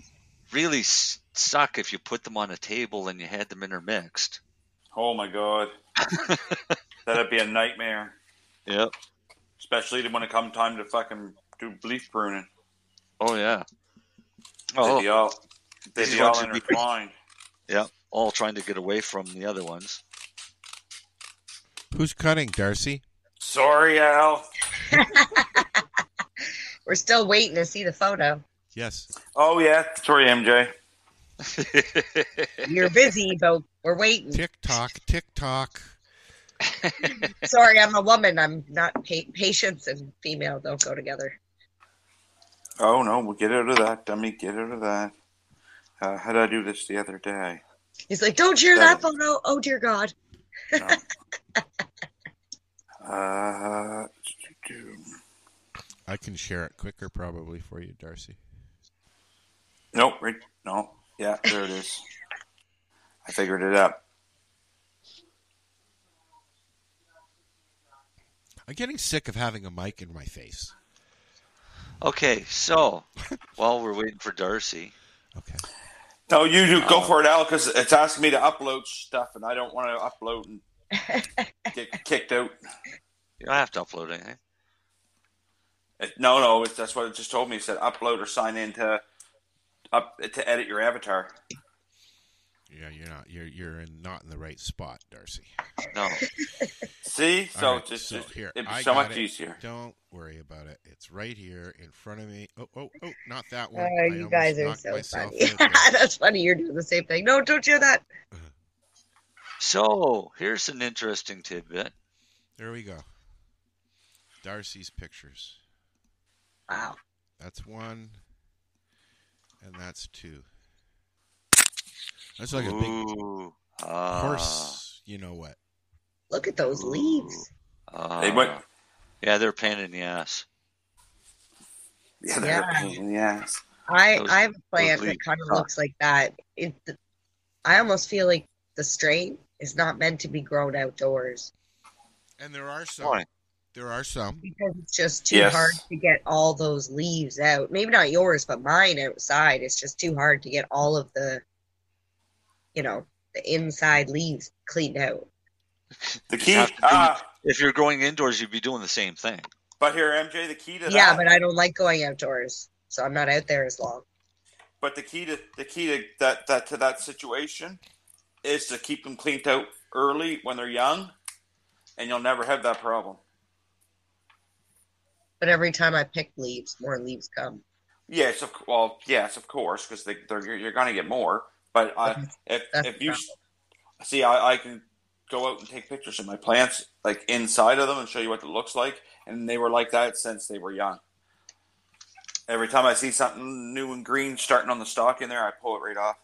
really suck if you put them on a table and you had them intermixed. Oh my God, that'd be a nightmare. Yep. Especially when it comes time to fucking do leaf pruning. Oh yeah. They'd be all intertwined. Yeah, all trying to get away from the other ones. Who's cutting, Darcy? Sorry, Al. We're still waiting to see the photo. Yes. Oh, yeah. Sorry, MJ. You're busy, but we're waiting. Tick-tock, tick-tock. Sorry, I'm a woman. I'm not patience and female don't go together. Oh, no. We'll get out of that, dummy. Get out of that. How did I do this the other day? He's like, don't share that photo. Oh, dear God. No. I can share it quicker probably for you, Darcy. Nope. No. Yeah, there it is. I figured it out. I'm getting sick of having a mic in my face. Okay, so while we're waiting for Darcy. Okay. No, you do go for it, Al, because it's asking me to upload stuff, and I don't want to upload and get kicked out. You don't have to upload anything. No, that's what it just told me. It said upload or sign in to edit your avatar. Yeah, you're not in the right spot, Darcy. No. See, so right, just here, it'd be so much easier. Don't worry about it. It's right here in front of me. Oh, not that one. You guys are so funny. That's funny. You're doing the same thing. No, don't do that. So here's an interesting tidbit. There we go. Darcy's pictures. Wow. That's 1, and that's 2. That's like a big horse. You know what? Look at those leaves. They went. Yeah, they're a pain in the ass. Yeah, they're a pain in the ass. I have a plant that kind of looks like that. I almost feel like the strain is not meant to be grown outdoors. And there are some. Why? There are some. Because it's just too hard to get all those leaves out. Maybe not yours, but mine outside. It's just too hard to get all of the, the inside leaves cleaned out. The key, if you're going indoors, you'd be doing the same thing. But here, MJ, the key to that. Yeah, but I don't like going outdoors, so I'm not out there as long. But the key to that situation is to keep them cleaned out early when they're young, and you'll never have that problem. But every time I pick leaves, more leaves come. Yes, of course, because you're going to get more. But if you see, I can go out and take pictures of my plants, like inside of them, and show you what it looks like. And they were like that since they were young. Every time I see something new and green starting on the stalk in there, I pull it right off.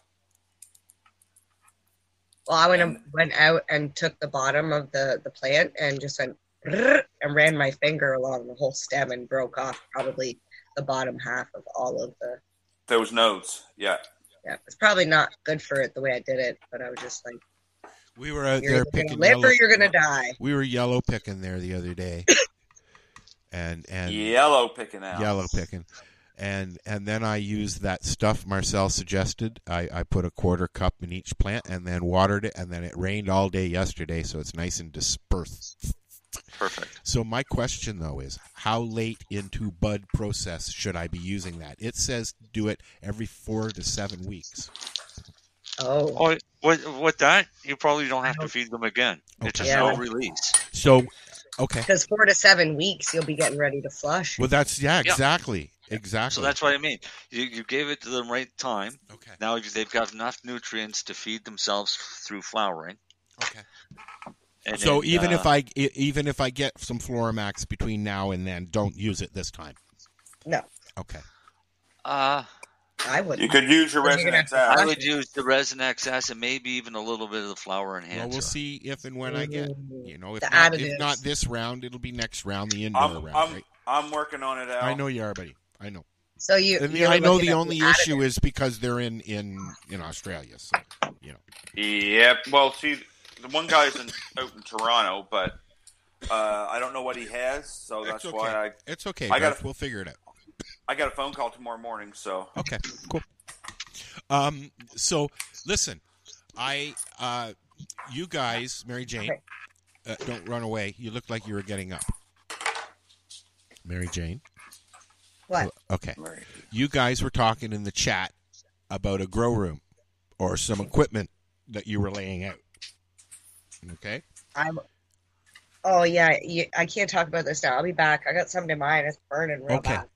Well, I went out and took the bottom of the plant and just went and ran my finger along the whole stem and broke off probably the bottom half of all of those nodes. Yeah. Yeah, it's probably not good for it the way I did it, but I was just like, we were out there picking live or you're gonna die. We were yellow picking there the other day. and yellow picking out. Yellow picking. And then I used that stuff Marcel suggested. I put a quarter cup in each plant and then watered it, and then it rained all day yesterday, so it's nice and dispersed. Perfect. So my question, though, is how late into bud process should I be using that? It says do it every 4 to 7 weeks. Oh. With that, you probably don't have to feed them again. Okay. It's a slow release. So, okay. Because 4 to 7 weeks, you'll be getting ready to flush. Well, that's, exactly. Exactly. So that's what I mean. You gave it to the right time. Okay. Now they've got enough nutrients to feed themselves through flowering. Okay. And so then, even if I get some Floramax between now and then, don't use it this time. No. Okay. I wouldn't. You could use your Resin XS. I would use the Resin XS and maybe even a little bit of the flower enhancer. Well, we'll see if and when I get. If not this round, it'll be next round, the indoor round. Right? I'm working on it, Al. I know you are, buddy. I know. So I know the only issue is because they're in Australia. So Yep. Well, see, the one guy's out in Toronto, but I don't know what he has, so that's okay. why It's okay. We'll figure it out. I got a phone call tomorrow morning, so okay, cool. So listen, you guys, Marijane, don't run away. You look like you were getting up. Marijane. What? Okay. You guys were talking in the chat about a grow room or some equipment that you were laying out. Okay? Oh, yeah. I can't talk about this now. I'll be back. I got something in mind. It's burning real bad.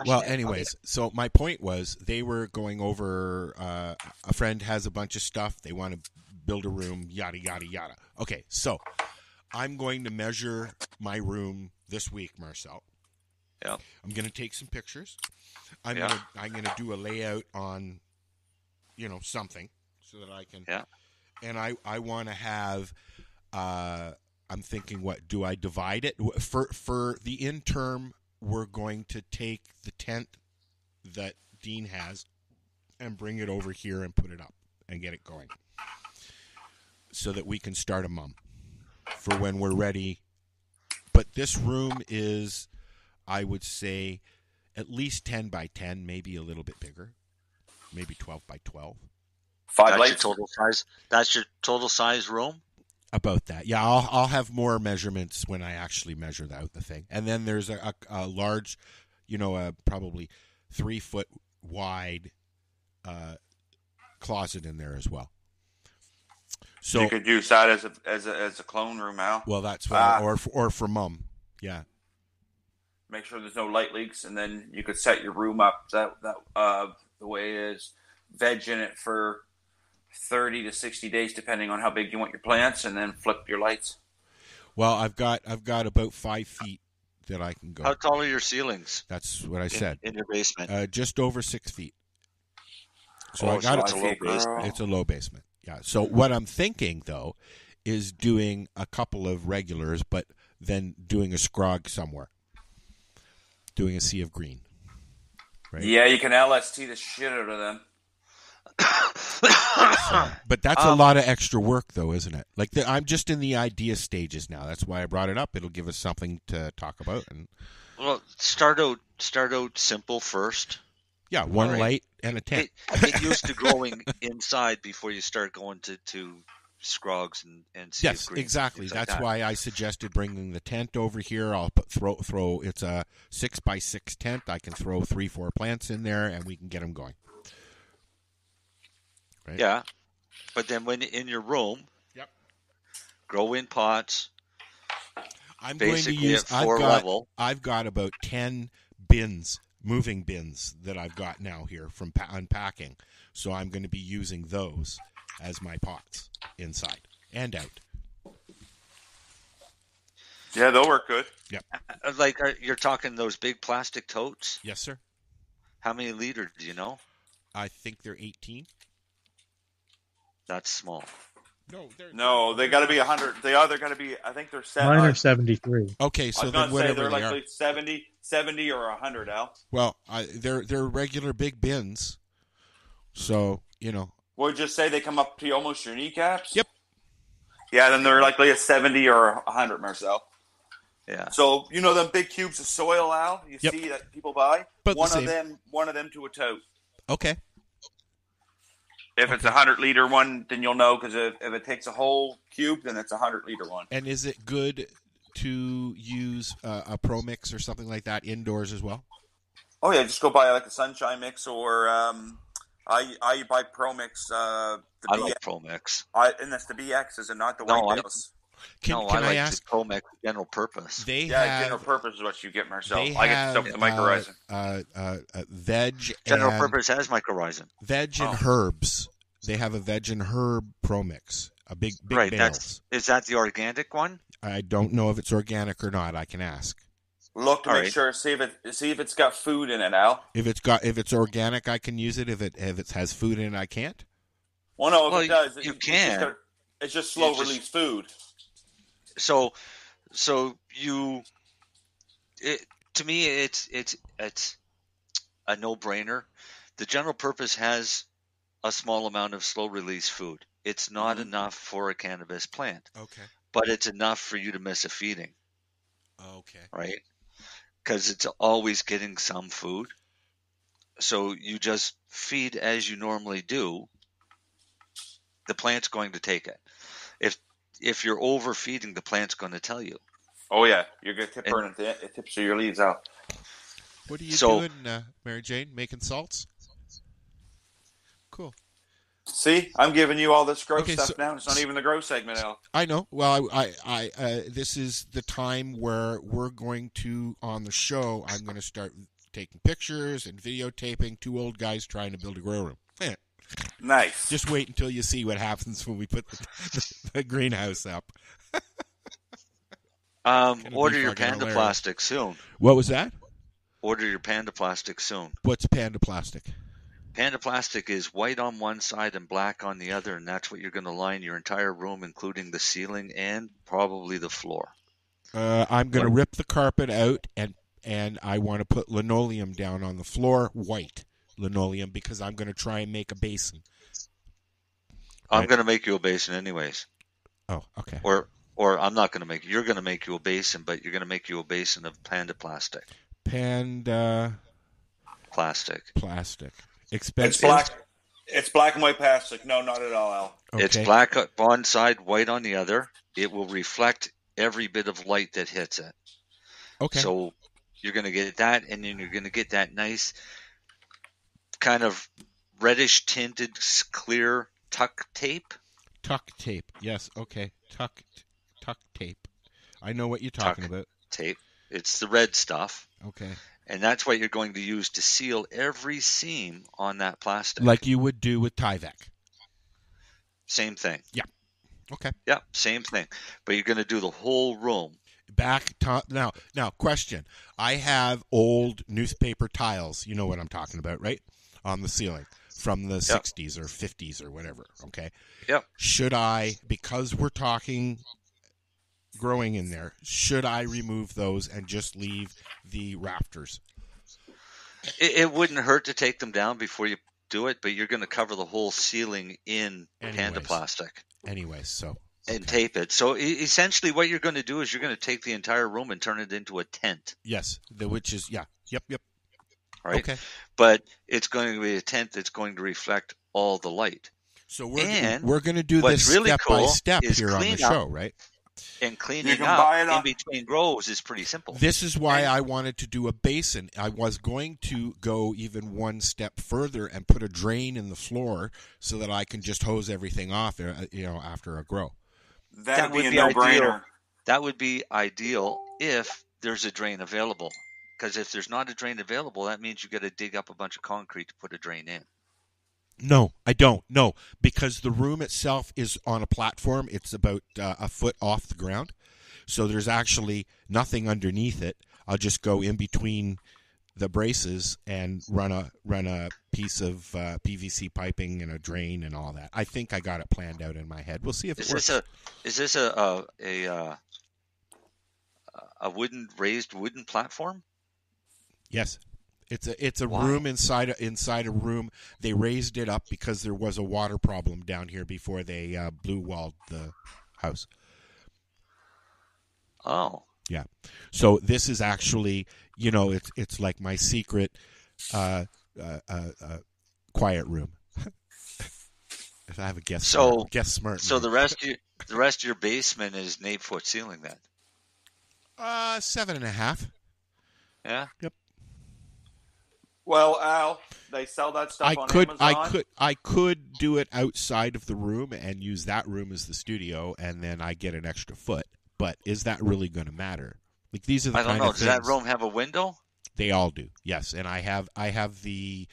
Well, anyways, so my point was they were going over a friend has a bunch of stuff. They want to build a room, yada, yada, yada. Okay, so I'm going to measure my room this week, Marcel. Yeah. I'm going to take some pictures. I'm going to do a layout on, something so that I can. Yeah. And I want to have. I'm thinking, what do I divide it for the interim? We're going to take the tent that Dean has and bring it over here and put it up and get it going, so that we can start a mum for when we're ready. But this room is, I would say, at least 10 by 10, maybe a little bit bigger, maybe 12 by 12. That's your total size. That's your total size room. About that, yeah. I'll have more measurements when I actually measure out the thing. And then there's a large, probably 3 foot wide closet in there as well. So you could use that as a clone room, Al. Well, that's what, or for mum, yeah. Make sure there's no light leaks, and then you could set your room up that the way it is, veg in it for 30 to 60 days, depending on how big you want your plants, and then flip your lights. Well, I've got about 5 feet that I can go. How tall are your ceilings? That's what I said. In your basement? Just over 6 feet. So it's a low basement. It's a low basement. Yeah. So what I'm thinking though is doing a couple of regulars, but then doing a scrog somewhere, doing a sea of green. Right? Yeah, you can LST the shit out of them. But that's a lot of extra work, though, isn't it? Like I'm just in the idea stages now. That's why I brought it up. It'll give us something to talk about. And well, start out simple first. Yeah, one light and a tent. Get used to growing inside before you start going to scrogs and sea yes, of greens, exactly. like That's that. why I suggested bringing the tent over here. I'll throw. It's a 6x6 tent. I can throw 3-4 plants in there, and we can get them going. Right? Yeah, but then when in your room, grow in pots. I'm going to use. I've got about 10 bins, moving bins that I've got now here from unpacking. So I'm going to be using those as my pots inside and out. Yeah, they'll work good. Yep. Like you're talking those big plastic totes? Yes, sir. How many liters do you know? I think they're 18. That's small. No, they got to be 100. They got to be. I think they're 70. Mine are 73. Okay, so then whatever they're like 70 or 100. Al. Well, they're regular big bins, so We'll just say they come up to almost your kneecaps. Yep. Yeah, then they're likely a 70 or 100, Marcel. Yeah. So them big cubes of soil, Al. You see that people buy. But one of them to a tote. Okay. If it's a 100-liter one, then you'll know because if it takes a whole cube, then it's a 100-liter one. And is it good to use a Pro Mix or something like that indoors as well? Oh yeah, just go buy like a Sunshine Mix or I buy Pro Mix. I like Pro Mix. And that's the BXs and not the white bills. Can I like ask? the Pro Mix general purpose. General purpose is what you get, Marcel. I get stuff with the mycorrhizin. Veg. General purpose has mycorrhizin. Veg and herbs. They have a veg and herb Pro Mix. A big right. bales. Is that the organic one? I don't know if it's organic or not. I can ask. Look to make sure. See if it's got food in it, Al. If it's organic, I can use it. If it has food in it, I can't. Well, no, if it does, you can. It's just slow release food. So to me, it's a no-brainer. The general purpose has a small amount of slow release food. It's not enough for a cannabis plant. Okay. But it's enough for you to miss a feeding. Okay. Right? Because it's always getting some food. So you just feed as you normally do. The plant's going to take it. If you're overfeeding, the plant's going to tell you. Oh yeah, you're going to burn it tips your leaves out. What are you doing, Marijane? Making salts? Cool. See, I'm giving you all this gross stuff now. It's not even the gross segment, Al. I know. Well, I this is the time where we're going to, on the show, I'm going to start taking pictures and videotaping two old guys trying to build a grow room. Nice. Just wait until you see what happens when we put the greenhouse up. Order your Panda Plastic soon. What was that? Order your Panda Plastic soon. What's Panda Plastic? Panda Plastic is white on one side and black on the other, and that's what you're going to line your entire room, including the ceiling and probably the floor. I'm going to rip the carpet out, and I want to put linoleum down on the floor, white linoleum, because I'm going to try and make a basin. I'm going to make you a basin anyways. Oh, okay. Or I'm not going to make you. You're going to make you a basin, but you're going to make you a basin of Panda Plastic. Panda Plastic. Expensive. It's black and white plastic. No, not at all, Al. Okay. It's black on one side, white on the other. It will reflect every bit of light that hits it. Okay. So you're going to get that, and then you're going to get that nice kind of reddish tinted clear tuck tape. Tuck tape. Yes. Okay. Tuck tape. I know what you're talking about. Tape. It's the red stuff. Okay. And that's what you're going to use to seal every seam on that plastic. Like you would do with Tyvek. Same thing. Yeah. Okay. Yeah, same thing. But you're going to do the whole room. Now, question. I have old newspaper tiles. You know what I'm talking about, right? On the ceiling from the 60s or 50s or whatever. Okay. Yep. Should I, because we're talking growing in there, should I remove those and just leave the rafters? It wouldn't hurt to take them down before you do it, but you're going to cover the whole ceiling in Panda plastic. Anyways, so. And tape it. So essentially what you're going to do is you're going to take the entire room and turn it into a tent. Yes, which is, yeah. Yep. Right? Okay. But it's going to be a tent that's going to reflect all the light. So we're going to do this really step cool by step is here on the show, right? And cleaning up in between rows is pretty simple. This is why I wanted to do a basin. I was going to go even one step further and put a drain in the floor so that I can just hose everything off, after a grow. That would be a no-brainer. That would be ideal if there's a drain available. Because if there's not a drain available, that means you got to dig up a bunch of concrete to put a drain in. No, I don't. No, because the room itself is on a platform. It's about a foot off the ground. So there's actually nothing underneath it. I'll just go in between the braces and run a piece of PVC piping and a drain and all that. I think I got it planned out in my head. We'll see if it works. Is this a raised wooden platform? Yes. It's a room inside a room. They raised it up because there was a water problem down here before they blue walled the house. Oh. Yeah. So this is actually, it's like my secret quiet room. If I have a guest smart. So the rest of your basement is an 8-foot ceiling then? 7.5. Yeah. Yep. Well, Al, they sell that stuff on Amazon. I could do it outside of the room and use that room as the studio, and then I get an extra foot. But is that really going to matter? Like these are the I don't kind know. of Does that room have a window? They all do. Yes, and I have the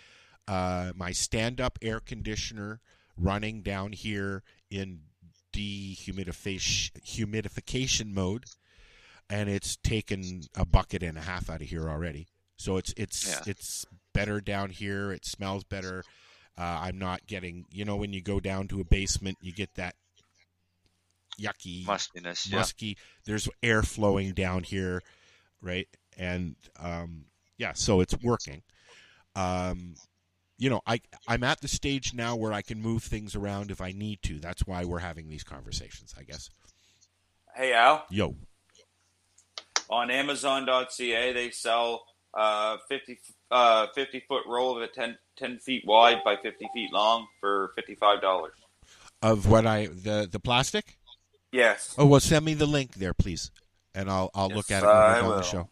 my stand-up air conditioner running down here in dehumidification mode, and it's taken a bucket and a half out of here already. So it's better down here. It smells better. I'm not getting, when you go down to a basement, you get that yucky, musky. There's air flowing down here, right? And so it's working. I'm at the stage now where I can move things around if I need to. That's why we're having these conversations, I guess. Hey, Al. Yo. On Amazon.ca, they sell 50-foot roll of it, 10 feet wide by 50 feet long for $55. Of what the plastic? Yes. Oh, well, send me the link there, please, and I'll look at it when we're on the show.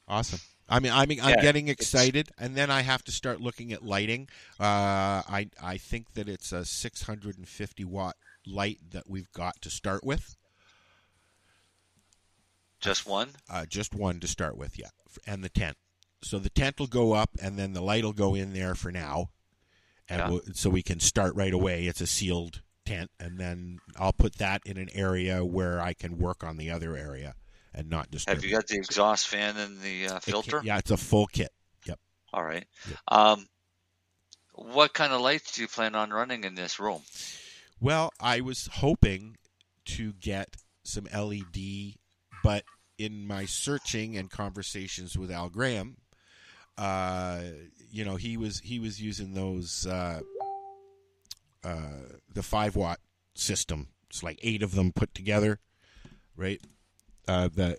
Awesome. I'm getting excited, and then I have to start looking at lighting. I think that it's a 650 watt light that we've got to start with. Just one? Just one to start with, yeah. And the tent. So the tent will go up, and then the light will go in there for now. And so we can start right away. It's a sealed tent. And then I'll put that in an area where I can work on the other area and not disturb. Have you got the exhaust fan and the filter? Yeah, it's a full kit. Yep. All right. Yep. What kind of lights do you plan on running in this room? Well, I was hoping to get some LED, but in my searching and conversations with Al Graham, he was using those the 5-watt system. It's like 8 of them put together, right? What do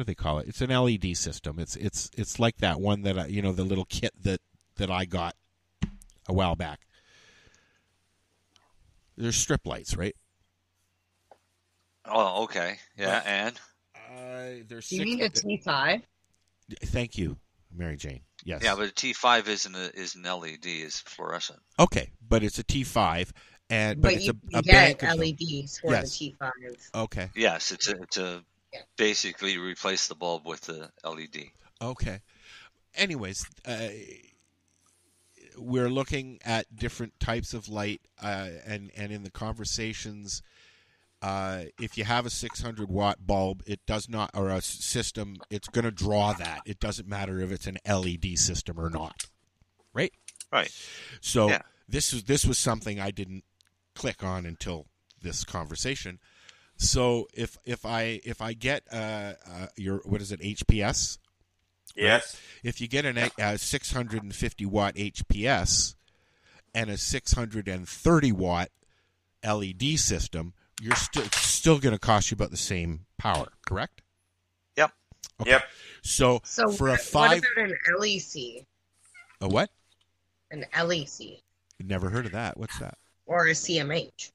they call it? It's an LED system. It's like that one that the little kit that I got a while back. There's strip lights, right? Oh, okay. Yeah, and? There's you mean a T5? Thank you, Mary Jane. Yes. Yeah, but a T5 is an LED, is fluorescent. Okay, but it's a T5, but it's you a get bank of LEDs for the T5. Okay. Yes, it's basically replace the bulb with the LED. Okay. Anyways, we're looking at different types of light, and in the conversations, if you have a 600-watt bulb, it does not, or a system, it's going to draw that. It doesn't matter if it's an LED system or not, right? Right. So this was something I didn't click on until this conversation. So if I get your, what is it, HPS Yes. Right? If you get a 650 watt HPS and a 630 watt LED system, you're still going to cost you about the same power, correct? Yep. Okay. Yep. So for what about an LEC? A what? An LEC. Never heard of that. What's that? Or a CMH.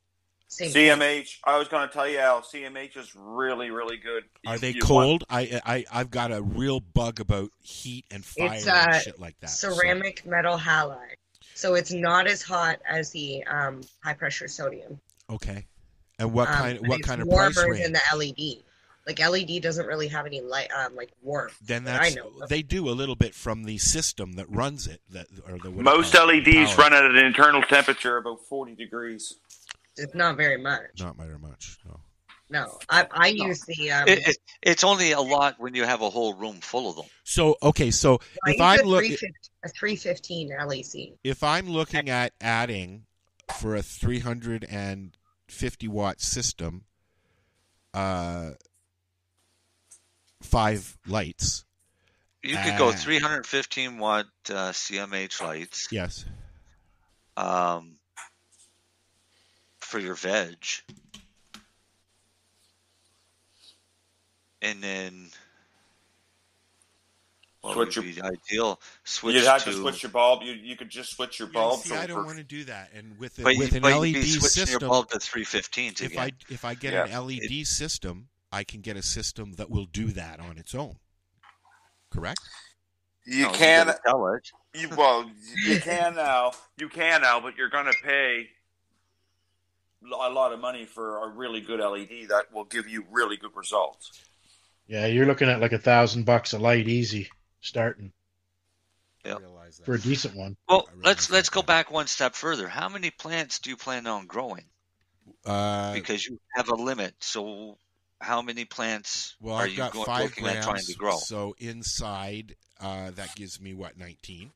Same CMH. thing. I was going to tell you, Al, CMH is really, really good. Are they cold? I've got a real bug about heat and fire and shit like that. Ceramic metal halide. So it's not as hot as the high pressure sodium. Okay. And what kind of price range? Warmer than the LED. Like LED doesn't really have any light, like warmth. Then I know they do a little bit from the system that runs it. Most LEDs run at an internal temperature about 40 degrees. It's not very much. Not very much. No. No, I use the. It's only a lot when you have a whole room full of them. So okay, so if I'm looking a 315 LEC. If I'm looking at adding for a 350 watt system, 5 lights. You could go 315 watt CMH lights. Yes. For your veg. And then what would be ideal? You'd have to switch your bulb. You could just switch your bulb. See, I don't want to do that. And with an you'd LED be switching system, your bulb to 315 again. If I get an LED system, I can get a system that will do that on its own. Correct? You can tell it. You can now. You can now, but you're going to pay a lot of money for a really good LED that will give you really good results. Yeah, you're looking at like $1,000 a light, easy starting. Yeah, for a decent one. Well, let's go back one step further. How many plants do you plan on growing? Because you have a limit. So, how many plants are you looking at trying to grow? So inside, that gives me 19,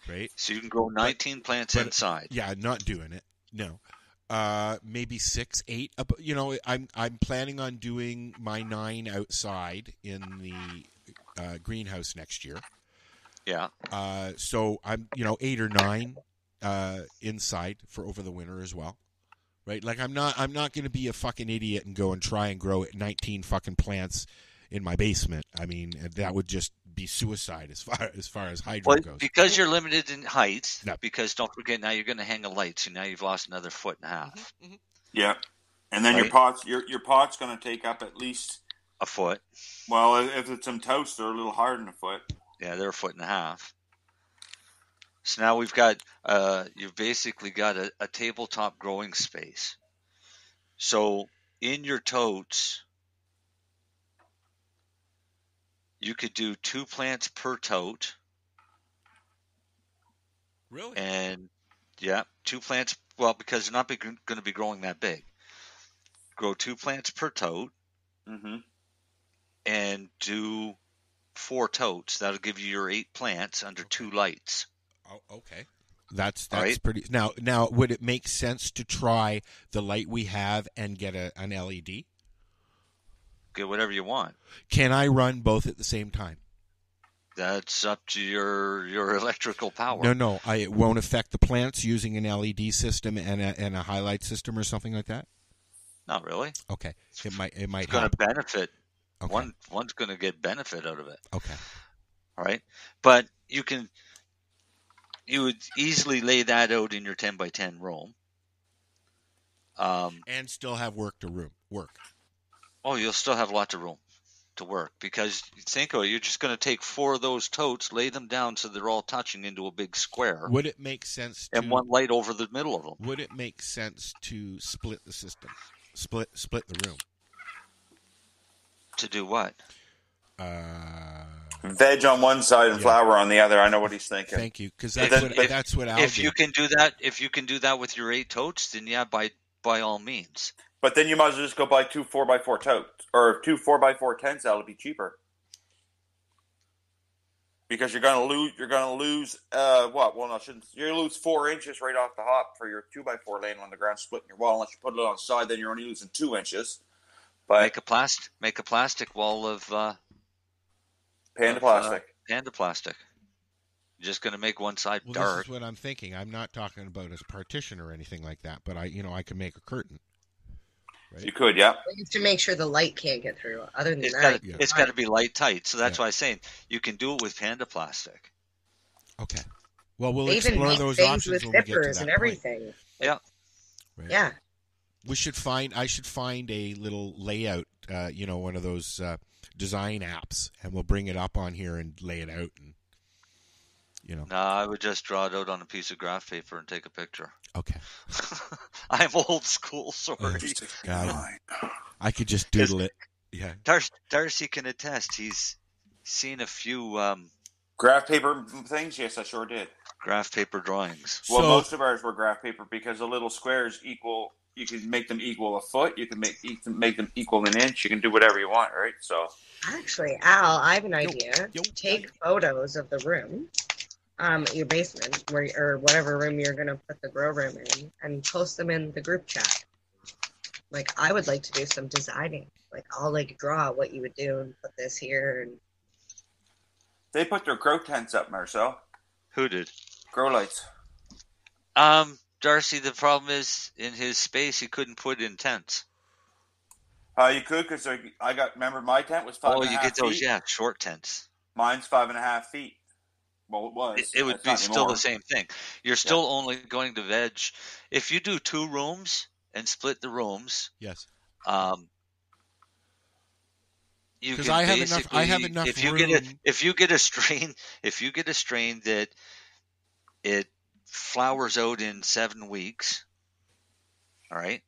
right? So you can grow 19 plants inside. Yeah, not doing it. No. Maybe 6, 8. I'm planning on doing my 9 outside in the greenhouse next year. Yeah. So I'm 8 or 9 inside for over the winter as well. Right? Like I'm not going to be a fucking idiot and go and try and grow 19 fucking plants in my basement. I mean, that would just be suicide as far as hydro goes. Because you're limited in height. No. Because don't forget, now you're going to hang a light, so now you've lost another 1.5 feet. Mm-hmm. Yeah, and then your pot's going to take up at least a foot. Well, if it's some toast, they're a little harder than a foot. Yeah, they're 1.5 feet. So now we've got you've basically got a tabletop growing space. So in your totes, you could do 2 plants per tote. Really? And, 2 plants, well, because they're not going to be growing that big. Grow 2 plants per tote. Mm-hmm. And do 4 totes. That'll give you your 8 plants under 2 lights. Oh, okay. That's right. Pretty. Now, would it make sense to try the light we have and get an LED? Get whatever you want. Can I run both at the same time? That's up to your electrical power. No. It won't affect the plants using an LED system and a highlight system or something like that? Not really. Okay. It might It's going to benefit. Okay. One's going to get benefit out of it. Okay. All right. But you would easily lay that out in your 10 by 10 room. And still have work. Oh, you'll still have lots of room to work because think of it, you're just going to take 4 of those totes, lay them down so they're all touching into a big square. Would it make sense and one light over the middle of them? Would it make sense to split the system? Split the room. To do what? Veg on one side and flower on the other. I know what he's thinking. Thank you, because that's what I'll do. If you can do that with your 8 totes, then by all means. But then you might as well just go buy 2 4x4 totes or 2 4x4 tents. That'll be cheaper. Because you're gonna lose what? Well, no, shouldn't. You're gonna lose 4 inches right off the hop for your 2x4 laying on the ground, splitting your wall. Unless you put it on the side, then you're only losing 2 inches. But make a plastic wall of panda plastic. panda plastic. You're just going to make one side Well, dark. this is what I'm thinking. I'm not talking about as a partition or anything like that, but I can make a curtain. Right? You could, yeah. You have to make sure the light can't get through. Other than It's got to be light tight. So that's why I'm saying you can do it with panda plastic. Okay. Well, we'll they explore even those things options with when we get to zippers that and everything. point. Yeah. Right. Yeah. I should find a little layout, one of those design apps, and we'll bring it up on here and lay it out. And No, I would just draw it out on a piece of graph paper and take a picture. Okay. I'm old school, sorry. God, I could just doodle it. Yeah. Darcy can attest. He's seen a few graph paper things. Yes, I sure did. Graph paper drawings. Well, most of ours were graph paper because the little squares equal. You can make them equal a foot. You can make them equal an inch. You can do whatever you want, right? So. Actually, Al, I have an idea. Take photos of the room, your basement, or whatever room you're going to put the grow room in, and post them in the group chat. Like, I would like to do some designing. Like, I'll draw what you would do and put this here. And they put their grow tents up, Marcel. Who did? Grow lights. Darcy, the problem is in his space he couldn't put in tents. You could, because remember my tent was 5.5 feet. Oh, you get those, short tents. Mine's 5.5 feet. Well, it was. It would be still the same thing. You're still only going to veg. If you do 2 rooms and split the rooms. Yes. Because I have enough room. If you get a strain that it flowers out in 7 weeks, all right,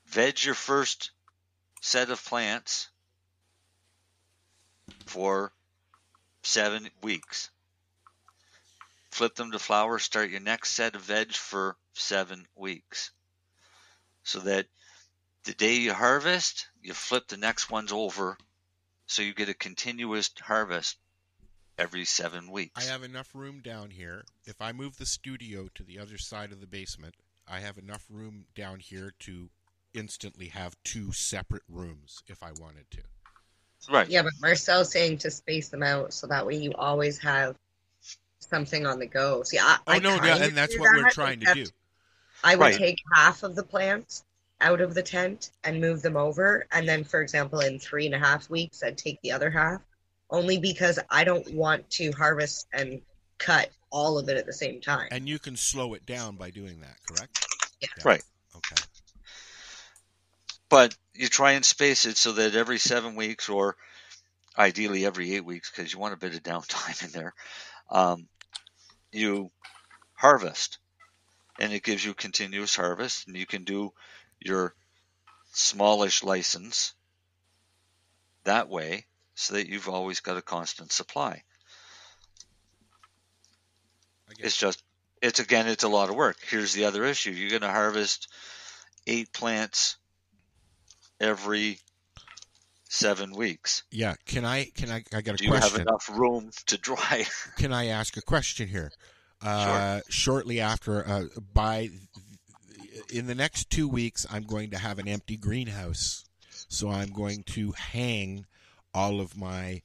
veg your first set of plants for 7 weeks. Flip them to flower, start your next set of veg for 7 weeks. So that the day you harvest, you flip the next ones over so you get a continuous harvest every 7 weeks. I have enough room down here. If I move the studio to the other side of the basement, I have enough room down here to instantly have 2 separate rooms if I wanted to. Right. Yeah, but Marcel's saying to space them out so that way you always have something on the go. See, and that's what we're trying to do. I would take half of the plants out of the tent and move them over, and then, for example, in 3.5 weeks, I'd take the other half, only because I don't want to harvest and cut all of it at the same time. And you can slow it down by doing that, correct? Yeah. Right. Okay. But you try and space it so that every 7 weeks, or ideally every 8 weeks, because you want a bit of downtime in there, you harvest. And it gives you continuous harvest, and you can do your smallish license that way so that you've always got a constant supply. It's a lot of work. Here's the other issue. You're going to harvest 8 plants every 7 weeks. Yeah. I got a question. Do you have enough room to dry? Can I ask a question here? Sure. Shortly after, in the next 2 weeks, I'm going to have an empty greenhouse. So I'm going to hang all of my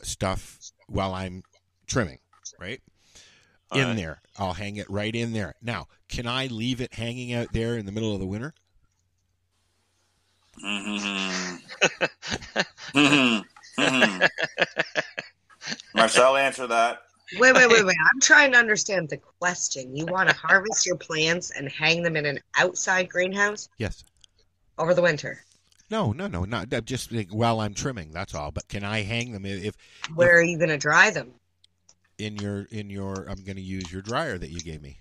stuff while I'm trimming, right? There. I'll hang it right in there. Now, can I leave it hanging out there in the middle of the winter? Marcel, answer that. Wait. I'm trying to understand the question. You want to harvest your plants and hang them in an outside greenhouse? Yes. Over the winter? No, not just while I'm trimming. That's all. But can I hang them Where are you going to dry them? In your. I'm going to use your dryer that you gave me.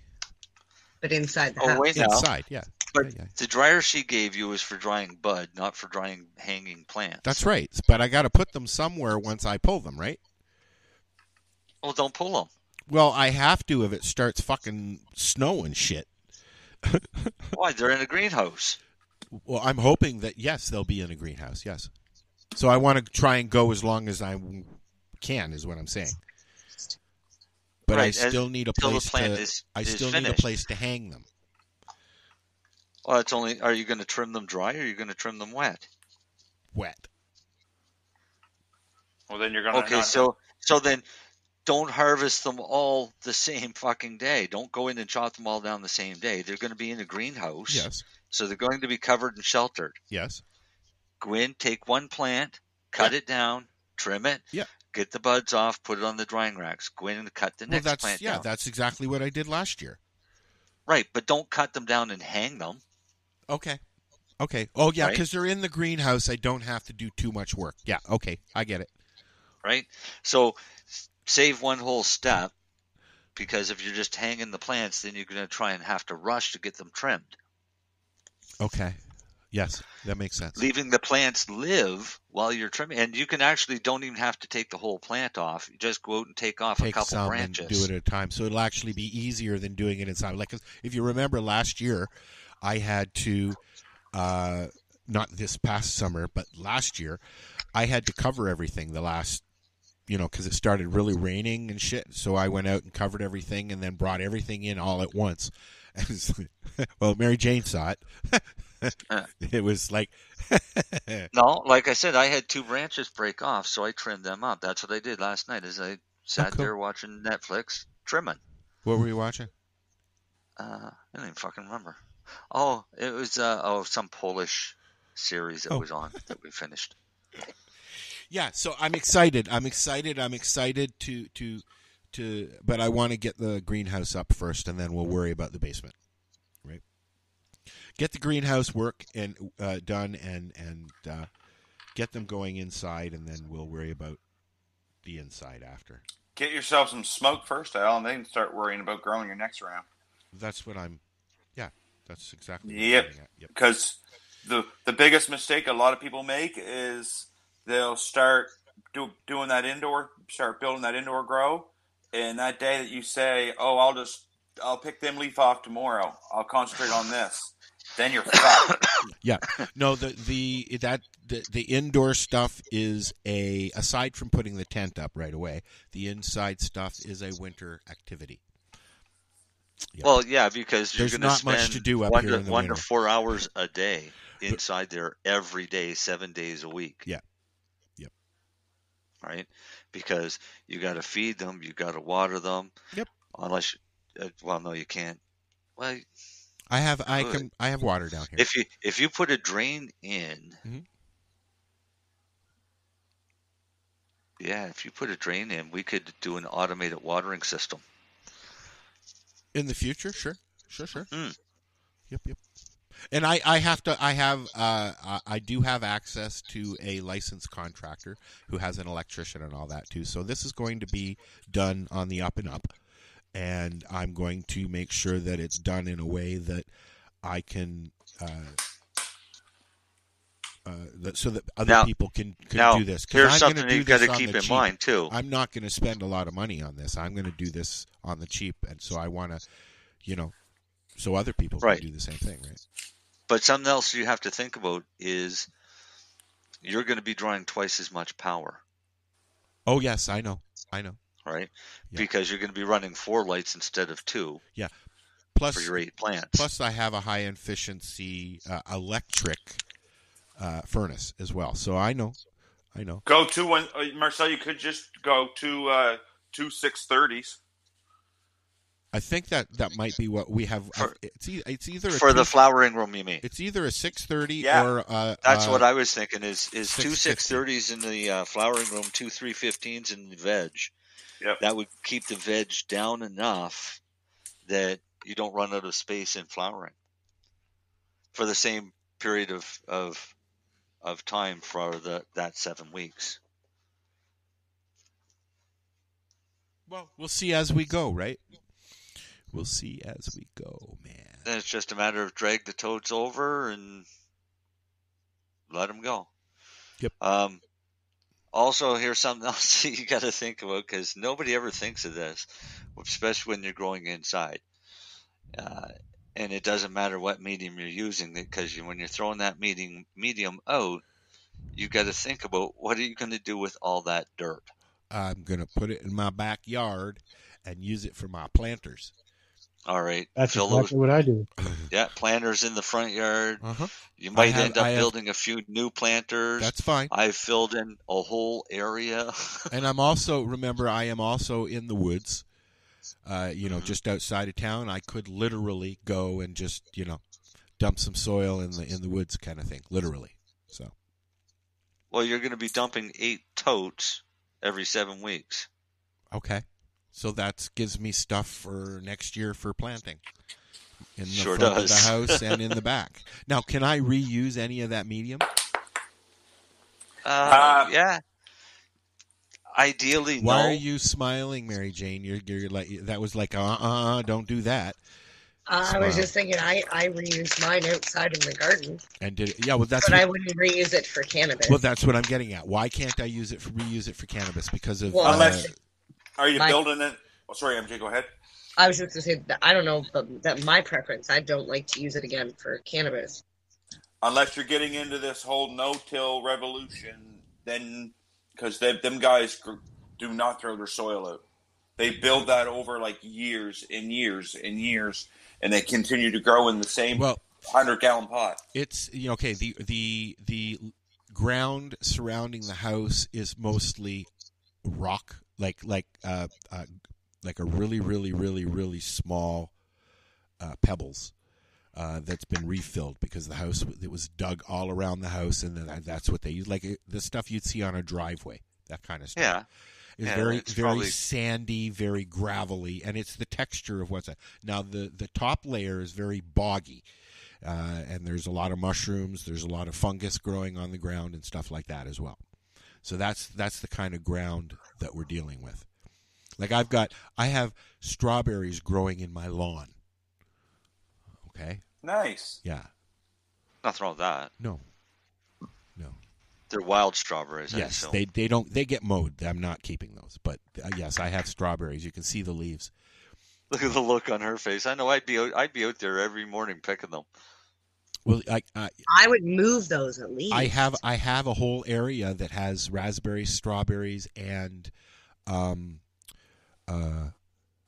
But inside the house. Wait now. Inside, yeah. But the dryer she gave you is for drying bud, not for drying hanging plants. That's right. But I got to put them somewhere once I pull them, right? Well, don't pull them. Well, I have to if it starts fucking snowing shit. Why? They're in a greenhouse. Well, I'm hoping that, yes, they'll be in a greenhouse, yes. So I want to try and go as long as I can, is what I'm saying. But I still need a place need a place to hang them. Well, are you going to trim them dry or are you going to trim them wet? Wet. Well, then you're gonna. Okay, so then don't harvest them all the same fucking day. Don't go in and chop them all down the same day. They're going to be in a greenhouse. Yes. So they're going to be covered and sheltered. Yes. Go in, take one plant, cut it down, trim it, get the buds off, put it on the drying racks. Go in and cut the next plant down. That's exactly what I did last year. Right, but don't cut them down and hang them. Okay. Oh, yeah, because they're in the greenhouse. I don't have to do too much work. Yeah, okay, I get it. Right? So save one whole step, because if you're just hanging the plants, then you're going to try and have to rush to get them trimmed. Okay. Yes, that makes sense. Leaving the plants live while you're trimming. And you can actually don't even have to take the whole plant off. You just go out and take off a couple branches. And do it at a time. So it'll actually be easier than doing it inside. Like, if you remember last year, I had to, not this past summer, but last year, I had to cover everything the last, because it started really raining and shit. So I went out and covered everything and then brought everything in all at once. Well, Mary Jane saw it. It was like no, like I said, I had 2 branches break off, so I trimmed them up. That's what I did last night. Is I sat there watching Netflix, trimming. What were you watching? I don't even fucking remember. Oh, it was some Polish series that was on that we finished. Yeah, so I'm excited. I'm excited to but I want to get the greenhouse up first, and then we'll worry about the basement. Right? Get the greenhouse work and done, and get them going inside, and then we'll worry about the inside after. Get yourself some smoke first, Al, and then start worrying about growing your next round. That's what I'm. Yeah, that's exactly. Yep. Because the biggest mistake a lot of people make is they'll start doing that indoor, start building that indoor grow, and that day that you say, "Oh, I'll pick them leaf off tomorrow. I'll concentrate on this." Then you're fucked. Yeah. No, the indoor stuff is aside from putting the tent up right away, the inside stuff is a winter activity. Yep. Well, yeah, because you're going to spend much to do up here in the 1 to 4 hours a day inside there every day, 7 days a week. Yeah. Yep. Right? Because you got to feed them, you got to water them. Yep. Unless, no, you can't. Well, I have water down here. If you put a drain in, if you put a drain in, we could do an automated watering system. In the future, sure. Yep. And I do have access to a licensed contractor who has an electrician and all that too. So this is going to be done on the up and up. And I'm going to make sure that it's done in a way that I can, so that other people can do this. Here's something you've got to keep in mind too. I'm not going to spend a lot of money on this. I'm going to do this on the cheap, and so I want to, so other people can do the same thing, right? But something else you have to think about is you're going to be drawing twice as much power. Oh yes, I know. Right? Yeah. Because you're going to be running 4 lights instead of 2. Yeah. Plus, for your 8 plants. Plus, I have a high efficiency electric furnace as well. So I know. Go to one, Marcel. You could just go to 2 630s. I think that might be what we have. It's either for the flowering room. You mean? It's either a 630 or that's what I was thinking. Is 2 630s in the flowering room, 2 315s in the veg. Yep. That would keep the veg down enough that you don't run out of space in flowering for the same period of time for that 7 weeks. Well, we'll see as we go, right? We'll see as we go, man. Then it's just a matter of drag the toads over and let them go. Yep. Also, here's something else you got to think about, because nobody ever thinks of this, especially when you're growing inside. And it doesn't matter what medium you're using, because when you're throwing that medium out, you got to think about what are you going to do with all that dirt. I'm going to put it in my backyard and use it for my planters. All right. That's exactly what I do. Yeah, planters in the front yard. Uh-huh. You might end up building a few new planters. That's fine. I've filled in a whole area. And I am also in the woods, just outside of town. I could literally go and just, dump some soil in the woods kind of thing, literally. So. Well, you're going to be dumping 8 totes every 7 weeks. Okay. So that gives me stuff for next year for planting. In the sure front does. of the house and in the back. Now, can I reuse any of that medium? Yeah. Ideally, no. Why are you smiling, Mary Jane? You're like that was like don't do that. I was just thinking, I reuse mine outside in the garden. And that's. But I wouldn't reuse it for cannabis. Well, that's what I'm getting at. Why can't I reuse it for cannabis? Because of unless are you building it? Oh, sorry, MJ, go ahead. I was just going to say that I don't know, but that my preference. I don't like to use it again for cannabis. Unless you're getting into this whole no-till revolution, then because them guys do not throw their soil out. They build that over like years and years and years, and they continue to grow in the same 100-gallon pot. It's okay. The ground surrounding the house is mostly rock, like a really, really, really, really small pebbles that's been refilled because the house it was dug all around the house, and then that's what they use, like the stuff you'd see on a driveway, that kind of stuff. Yeah. It's very sandy, very gravelly, and it's the texture of what's that. Now the top layer is very boggy, and there's a lot of mushrooms, there's a lot of fungus growing on the ground and stuff like that as well. So that's the kind of ground that we're dealing with. Like I have strawberries growing in my lawn. Okay. Nice. Yeah. Nothing wrong with that. No. They're wild strawberries. Yes, they get mowed. I'm not keeping those, but yes, I have strawberries. You can see the leaves. Look at the look on her face. I know I'd be out there every morning picking them. Well, I would move those at least. I have a whole area that has raspberries, strawberries, and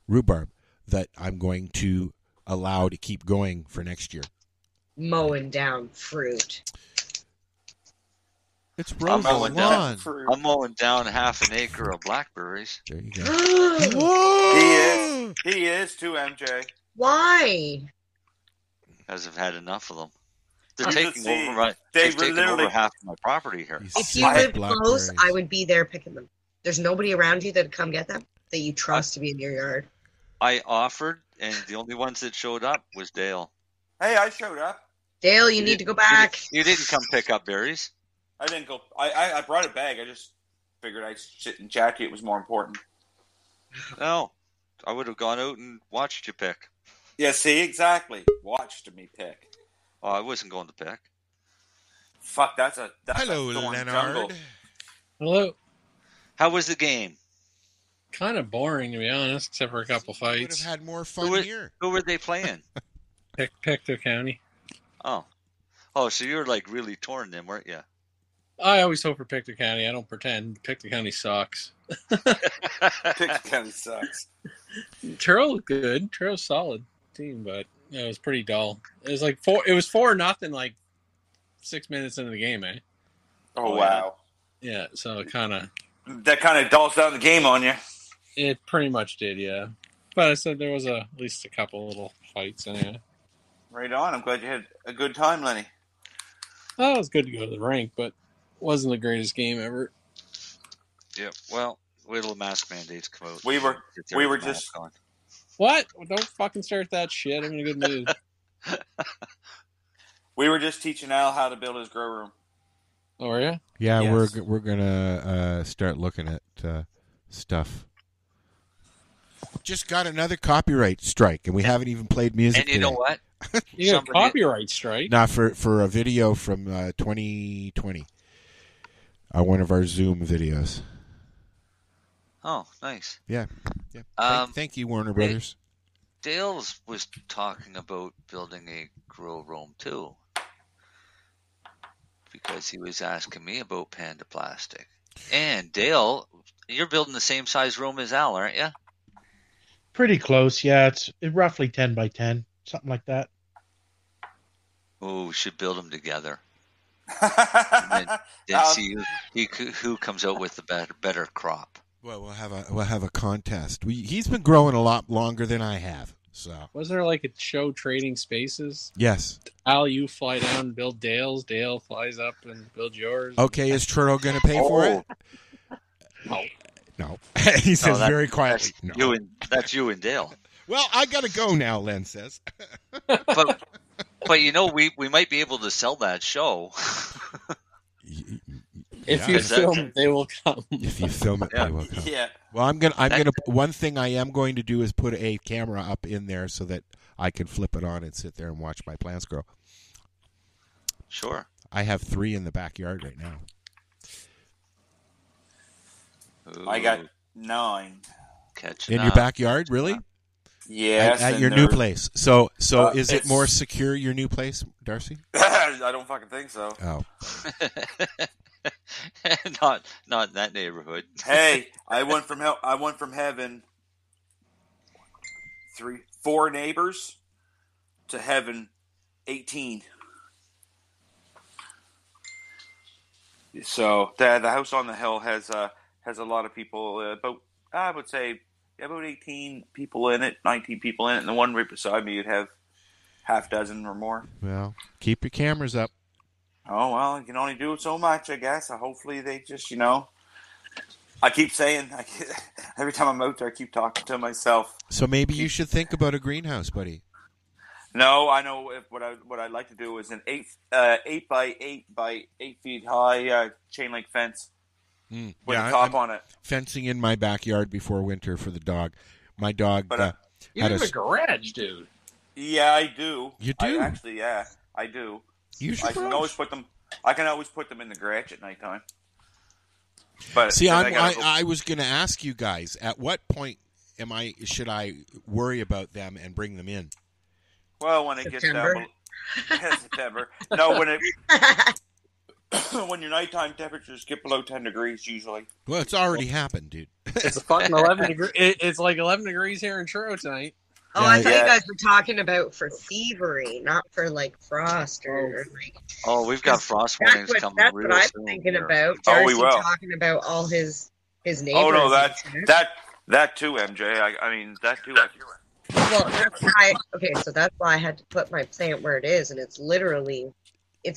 rhubarb that I'm going to allow to keep going for next year. Mowing down fruit. It's Rose's lawn. I'm mowing down half an acre of blackberries. There you go. He is too, MJ. Why? Because I've had enough of them. They're taking over half of my property here. If you lived close, I would be there picking them. There's nobody around you that would come get them that you trust to be in your yard. I offered, and the only ones that showed up was Dale. Hey, I showed up. Dale, you need to go back. You didn't come pick up berries. I didn't go. I brought a bag. I just figured I'd sit and chat to you. It was more important. No, I would have gone out and watched you pick. Yeah, see, exactly. Watched me pick. Oh, I wasn't going to pick. Fuck, that's Hello, a Leonard. jungle. Hello. How was the game? Kind of boring, to be honest, except for a couple fights. Would have had more fun here. Who were they playing? Pictou County. Oh, so you were like really torn then, weren't you? I always hope for Pictou County. I don't pretend. Pictou County sucks. Pictou County sucks. Truro good. Truro's solid team, but it was pretty dull. It was like 4-0 like 6 minutes into the game, eh? Oh wow. Yeah, so it kind of dulls down the game on you. It pretty much did, yeah. But I said there was at least a couple little fights anyway. Right on. I'm glad you had a good time, Lenny. Oh, it was good to go to the rink, but wasn't the greatest game ever. Yeah, well, wait till the mask mandates come out. We were just on. What? Don't fucking start that shit. I'm in a good mood. We were just teaching Al how to build his grow room. Oh, are you? Yeah, yes. we're gonna start looking at stuff. Just got another copyright strike, and we haven't even played music. And you know what? You got a copyright strike? Not for a video from 2020. One of our Zoom videos. Oh, nice. Yeah. Thank you, Warner Brothers. Dale was talking about building a grow room too, because he was asking me about Panda Plastic. And Dale, you're building the same size room as Al, aren't you? Pretty close, yeah. It's roughly 10 by 10, something like that. Oh, we should build them together. and then see who comes out with the better crop. Well, we'll have a contest. He's been growing a lot longer than I have. So was there like a show trading spaces? Yes. Al, you fly down and build Dale's. Dale flies up and builds yours. Okay, is Turtle going to pay for it? No. He says very quietly. No. That's you and Dale. Well, I got to go now, Len says. But you know, we might be able to sell that show. If you film it, they will come. If you film it, they will come. Yeah. Well, I'm gonna. One thing I am going to do is put a camera up in there so that I can flip it on and sit there and watch my plants grow. Sure. I have 3 in the backyard right now. Ooh. I got 9. Catching in your backyard, really? Yes. At your new place. So is it more secure, your new place, Darcy? I don't fucking think so. Oh. not in that neighborhood. Hey, I went from heaven 4 neighbors to heaven 18. So the house on the hill has a lot of people. I would say about 18 people in it, 19 people in it, and the one right beside me you'd have half dozen or more. Well, keep your cameras up. Oh, well, you can only do so much, I guess. Hopefully they just, I keep saying, every time I'm out there, I keep talking to myself. So maybe you should think about a greenhouse, buddy. No, I know what I'd like to do is an 8 by 8 by 8 feet high chain link fence with a top on it. Fencing in my backyard before winter for the dog. My dog you have a garage, dude. Yeah, I do. You do? I do. I can always put them in the garage at nighttime. But see, I was going to ask you guys, at what point should I worry about them and bring them in? Well, when it gets down September. No, when your nighttime temperatures get below 10 degrees, usually. Well, it's already happened, dude. It's a fucking 11 degrees. It's like 11 degrees here in Truro tonight. Oh, I thought you guys were talking about for thievery, not for like frost or like. Oh, we've got frost warnings coming. That's real what I'm soon thinking here. about. Oh, we Darcy will. talking about all his neighbors. Oh no, that too, MJ. I mean that too. Well, that's why. Okay, so that's why I had to put my plant where it is, and it's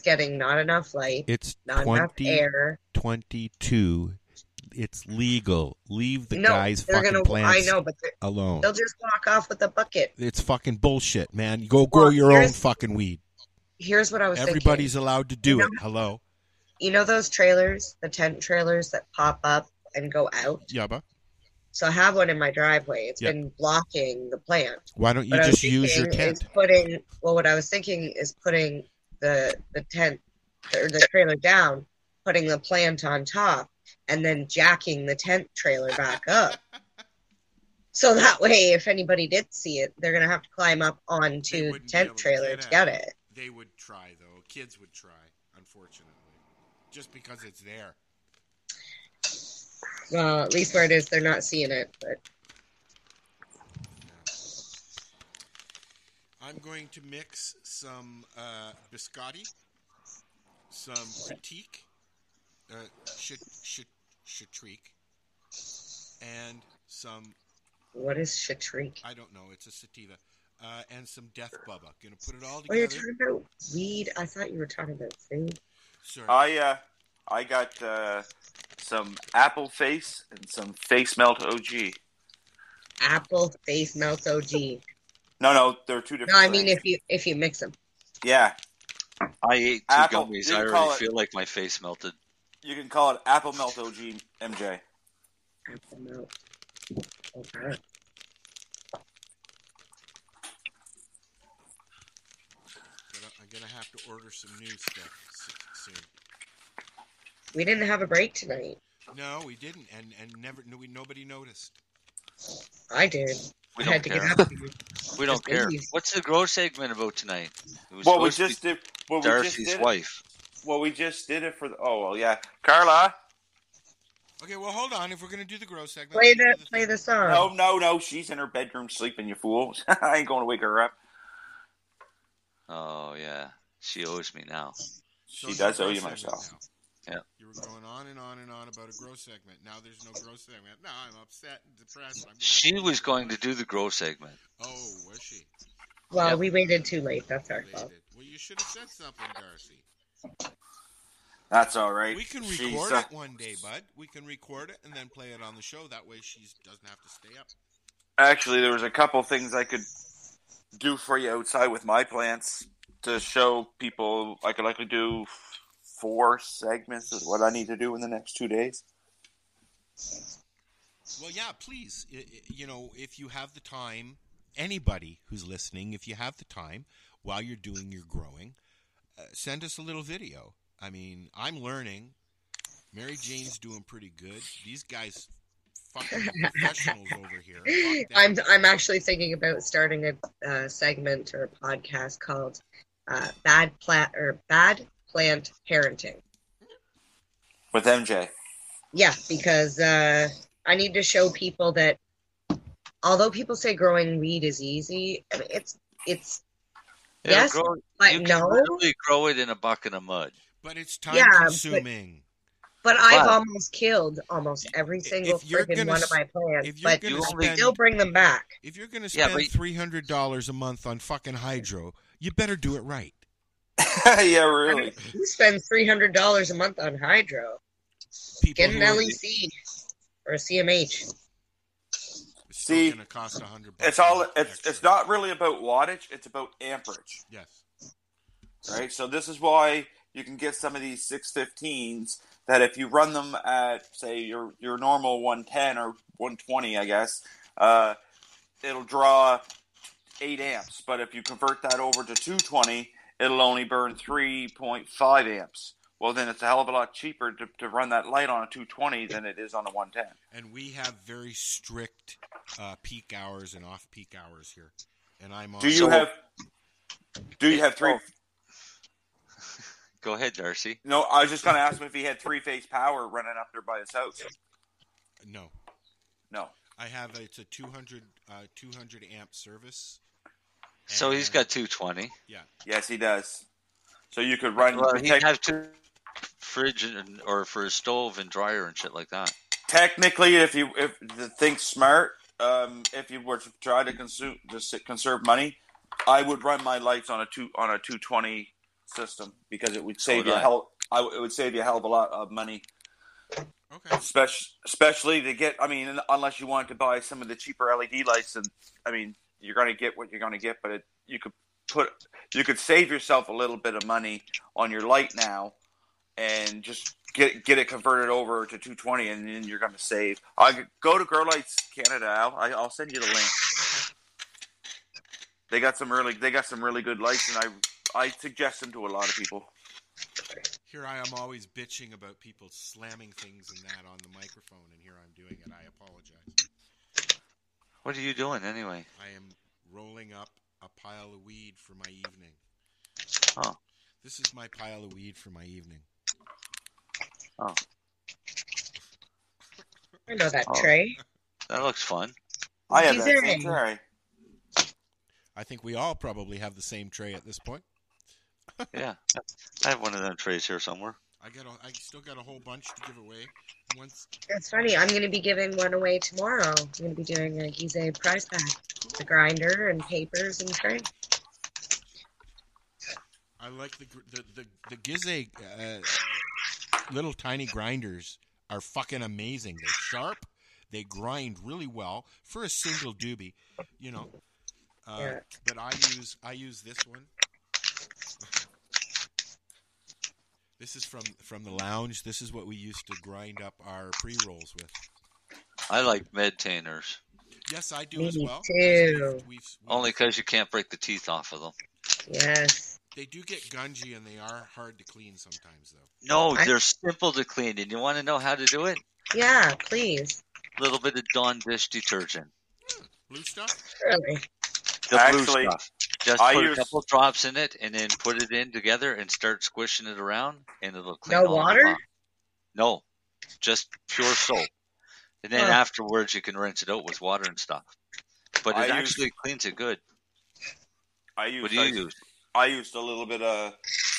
getting not enough light. It's not enough air. 22. It's legal. Leave the guys' fucking plants alone. They'll just walk off with a bucket. It's fucking bullshit, man. Go grow your own fucking weed. Here's what I was thinking. Everybody's allowed to do it. Hello? You know those trailers, the tent trailers that pop up and go out? Yabba. So I have one in my driveway. It's been blocking the plant. Why don't you just use your tent? What I was thinking is putting the tent or the trailer down, putting the plant on top, and then jacking the tent trailer back up. So that way, if anybody did see it, they're going to have to climb up onto the tent trailer to get it. They would try, though. Kids would try, unfortunately. Just because it's there. Well, at least where it is, they're not seeing it. But I'm going to mix some biscotti, some critique, Shatrique, and some. What is Shatrique? I don't know. It's a sativa. And some Death Bubba. Gonna put it all together. Oh, you're talking about weed? I thought you were talking about food. Sorry. I got some apple face and some face melt OG. Apple face melt OG. No, they're two different. No, I mean if you mix them. Yeah. I ate two gummies. I already feel like my face melted. You can call it apple melt OG, MJ. Apple melt. Okay. I'm gonna have to order some new stuff soon. We didn't have a break tonight. No, we didn't, and nobody noticed. I did. We had don't to care. get up. We don't care. What's the grow segment about tonight? It We was just did Darcy's wife. Well, we just did it for the. Oh well, yeah, Carla. Okay, well, hold on. If we're gonna do the grow segment, play the song. No, she's in her bedroom sleeping. You fools! I ain't going to wake her up. Oh yeah. She owes me now. She does owe you, Marcel. Yeah. You were going on and on and on about a grow segment. Now there's no grow segment. Now I'm upset and depressed. She was going to do the grow segment. Oh, was she? Well, we waited too late. That's our fault. Well, you should have said something, Darcy. That's all right. We can record it one day, bud. We can record it and then play it on the show. That way she doesn't have to stay up. Actually, there was a couple things I could do for you outside with my plants to show people. I could likely do 4 segments is what I need to do in the next 2 days. Well, yeah, please. If you have the time, anybody who's listening, if you have the time while you're doing your growing, send us a little video. I mean, I'm learning. Mary Jane's doing pretty good. These guys, fucking professionals over here. I'm actually thinking about starting a segment or a podcast called Bad Plant Parenting with MJ. Yeah, because I need to show people that although people say growing weed is easy, I mean, it's yes, but you no. can literally grow it in a bucket of mud. But it's time-consuming. But I've almost killed almost every single freaking one of my plants, but you still bring them back. If you're going to spend $300 a month on fucking hydro, you better do it right. Yeah, really. You spend $300 a month on hydro. Get an LEC or a CMH. See, it's going to cost $100. It's not really about wattage; it's about amperage. Yes. Right. So this is why you can get some of these 615s that if you run them at, say, your normal 110 or 120, I guess, it'll draw 8 amps. But if you convert that over to 220, it'll only burn 3.5 amps. Well, then it's a hell of a lot cheaper to run that light on a 220 than it is on a 110. And we have very strict peak hours and off-peak hours here. And I'm on. Do you have 3... Go ahead, Darcy. No, I was just going to ask him if he had 3-phase power running up there by his house. No. I have it's a 200 amp service. So he's got 220. Yeah. Yes, he does. So you could run. Well, he'd have to fridge or for a stove and dryer and shit like that. Technically, if the thing's smart, if you were to try to conserve money, I would run my lights on a 220 system because it would save you it would save you a hell of a lot of money. Okay. Especially to get, I mean, unless you wanted to buy some of the cheaper LED lights, and I mean, you're going to get what you're going to get, but you could save yourself a little bit of money on your light now, and just get it converted over to 220, and then you're going to save. Go to Grow Lights Canada, Al. I'll send you the link. They got some really good lights, and I suggest them to a lot of people. Here I am always bitching about people slamming things and that on the microphone, and here I'm doing it. I apologize. What are you doing anyway? I am rolling up a pile of weed for my evening. Oh. This is my pile of weed for my evening. Oh. I know that tray. That looks fun. I have that same tray. I think we all probably have the same tray at this point. Yeah, I have one of them trays here somewhere. I still got a whole bunch to give away. It's funny. I'm going to be giving one away tomorrow. I'm going to be doing a Gize prize pack, the grinder and papers and tray. I like the Gize little tiny grinders are fucking amazing. They're sharp. They grind really well for a single doobie, you know. But I use this one. This is from the lounge. This is what we used to grind up our pre-rolls with. I like Medtainers. Yes, I do as well. Too. Only because you can't break the teeth off of them. Yes. They do get gungy and they are hard to clean sometimes, though. No, they're simple to clean. And you want to know how to do it? Yeah, please. A little bit of Dawn dish detergent. Blue stuff? Really? The blue stuff. Just put a couple drops in it and then put it in together and start squishing it around, and it'll clean all water? off. No, just pure soap. And then afterwards you can rinse it out with water and stuff. But it actually cleans it good. What do you use? I used a little bit of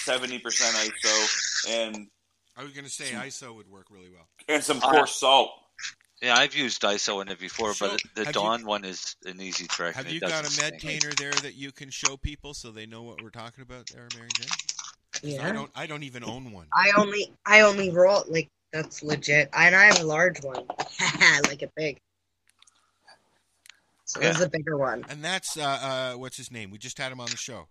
70% ISO, and I was going to say ISO would work really well. And some coarse salt. Yeah, I've used ISO in it before, So, but the Dawn one is an easy trick. Have you got a medtainer there that you can show people so they know what we're talking about there, Mary Jane? Yeah. I don't even own one. I only roll like that's legit, and I have a large one. Like a big. So this is a bigger one. And that's what's his name? We just had him on the show.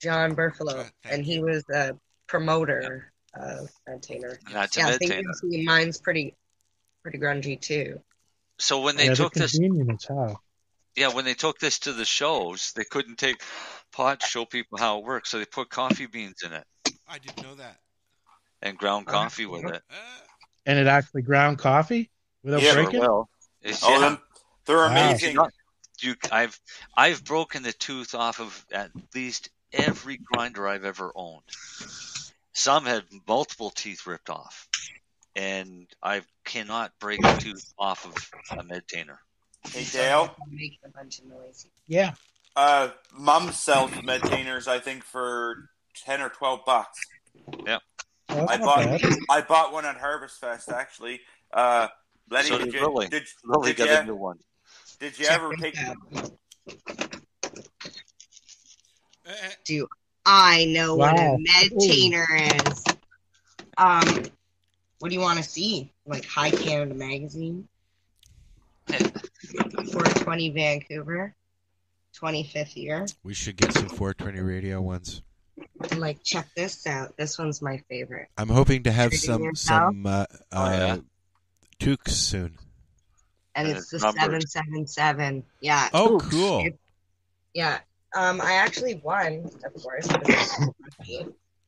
John Burfalo, and he was a promoter of medtainer. That's yeah, a I think medtainer. you see mine's pretty grungy too. So when they took this, when they took this to the shows, they couldn't take pot to show people how it works, so they put coffee beans in it. I didn't know that. And ground coffee with it. And it actually ground coffee without breaking? Well, they're amazing. I've broken the tooth off of at least every grinder I've ever owned. Some had multiple teeth ripped off, and I cannot break a tooth off of a medtainer. Hey, Dale? Make a bunch of noise. Yeah. Mom sells medtainers, I think, for $10 or $12. Yeah. Well, I bought one at Harvest Fest, actually. Lennie, So did Lily. Lily got a new one. Did you ever take... Do I know what a medtainer is? What do you want to see? Like High Canada Magazine? 420 Vancouver, 25th year. We should get some 420 radio ones. Like, check this out. This one's my favorite. I'm hoping to have some toques soon. And it's the 777. Yeah. Oh, cool. Yeah. I actually won, of course,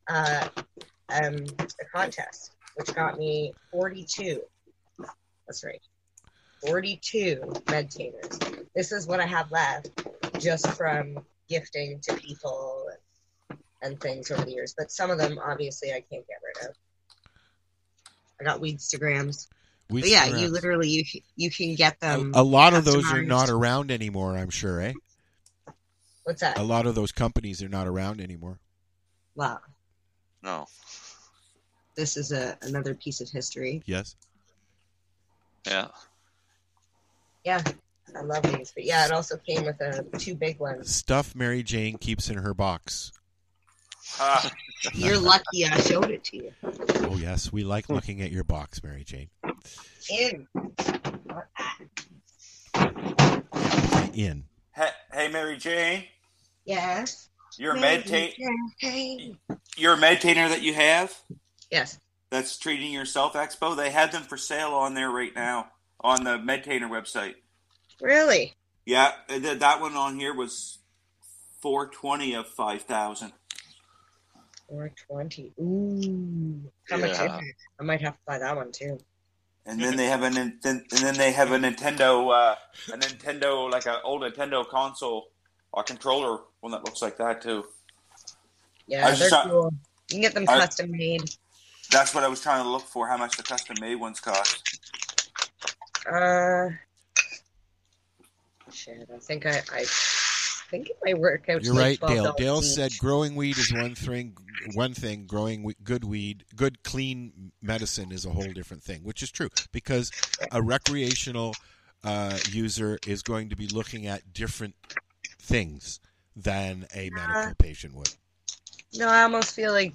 a contest, which got me 42. That's right. 42 medtainers. This is what I have left just from gifting to people and things over the years. But some of them, obviously, I can't get rid of. I got Weedstagrams. But yeah, you literally, you can get them. A lot of those are not around anymore, I'm sure, eh? What's that? A lot of those companies are not around anymore. Wow. No. This is another piece of history. Yes. Yeah. Yeah, I love these. But yeah, it also came with two big ones. Stuff Mary Jane keeps in her box. You're lucky I showed it to you. Oh, yes. We like looking at your box, Mary Jane. In. Hey, Mary Jane. Yes. You're a medtainer that you have? Yes. That's Treating Yourself Expo. They had them for sale on there right now on the medtainer website. Really? Yeah, that one on here was $420 of 5,000. $420. Ooh. How much is it? I might have to buy that one too. And then they have a Nintendo, like an old Nintendo console or controller one that looks like that too. Yeah, they're cool. You can get them custom made. That's what I was trying to look for. How much the custom made ones cost? Shit, I think I think it might work out. You're right, Dale. Dale said growing weed is one thing. Growing good clean medicine is a whole different thing, which is true because a recreational user is going to be looking at different things than a medical patient would. No, I almost feel like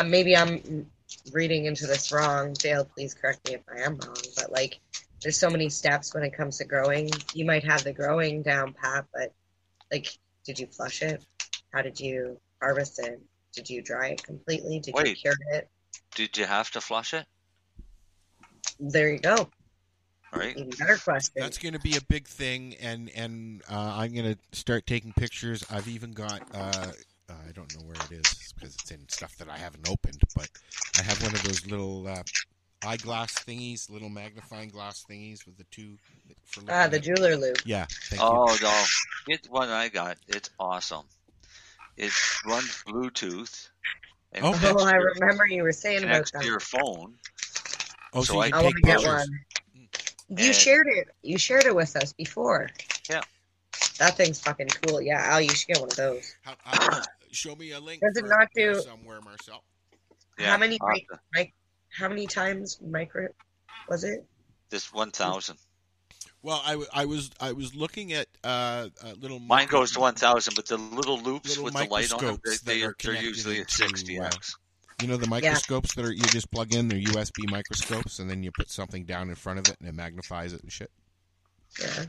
maybe I'm reading into this wrong. Dale, please correct me if I am wrong. But like, there's so many steps when it comes to growing. You might have the growing down pat, but like, did you flush it? How did you harvest it? Did you dry it completely? Did you cure it? Did you have to flush it? There you go. All right. Even better question. That's going to be a big thing, and I'm going to start taking pictures. I've even got I don't know where it is because it's in stuff that I haven't opened, but I have one of those little eyeglass thingies, little magnifying glass thingies with the two. The jeweler loop. Yeah. Thank you. No, it's one I got. It's awesome. It runs Bluetooth. And I remember you were saying about that. To your phone. Oh, so I want to get one. You shared it. You shared it with us before. Yeah. That thing's fucking cool. Yeah, Al, you should get one of those. Show me a link. Does it not do somewhere, Marcel? Yeah, how many times micro was it? This 1,000. Well, I was looking at little. Mine goes to 1,000, but the little loops with the light on them, they're usually at 60x. You know the microscopes that are you just plug in, they're USB microscopes, and then you put something down in front of it and it magnifies it and shit. Yeah.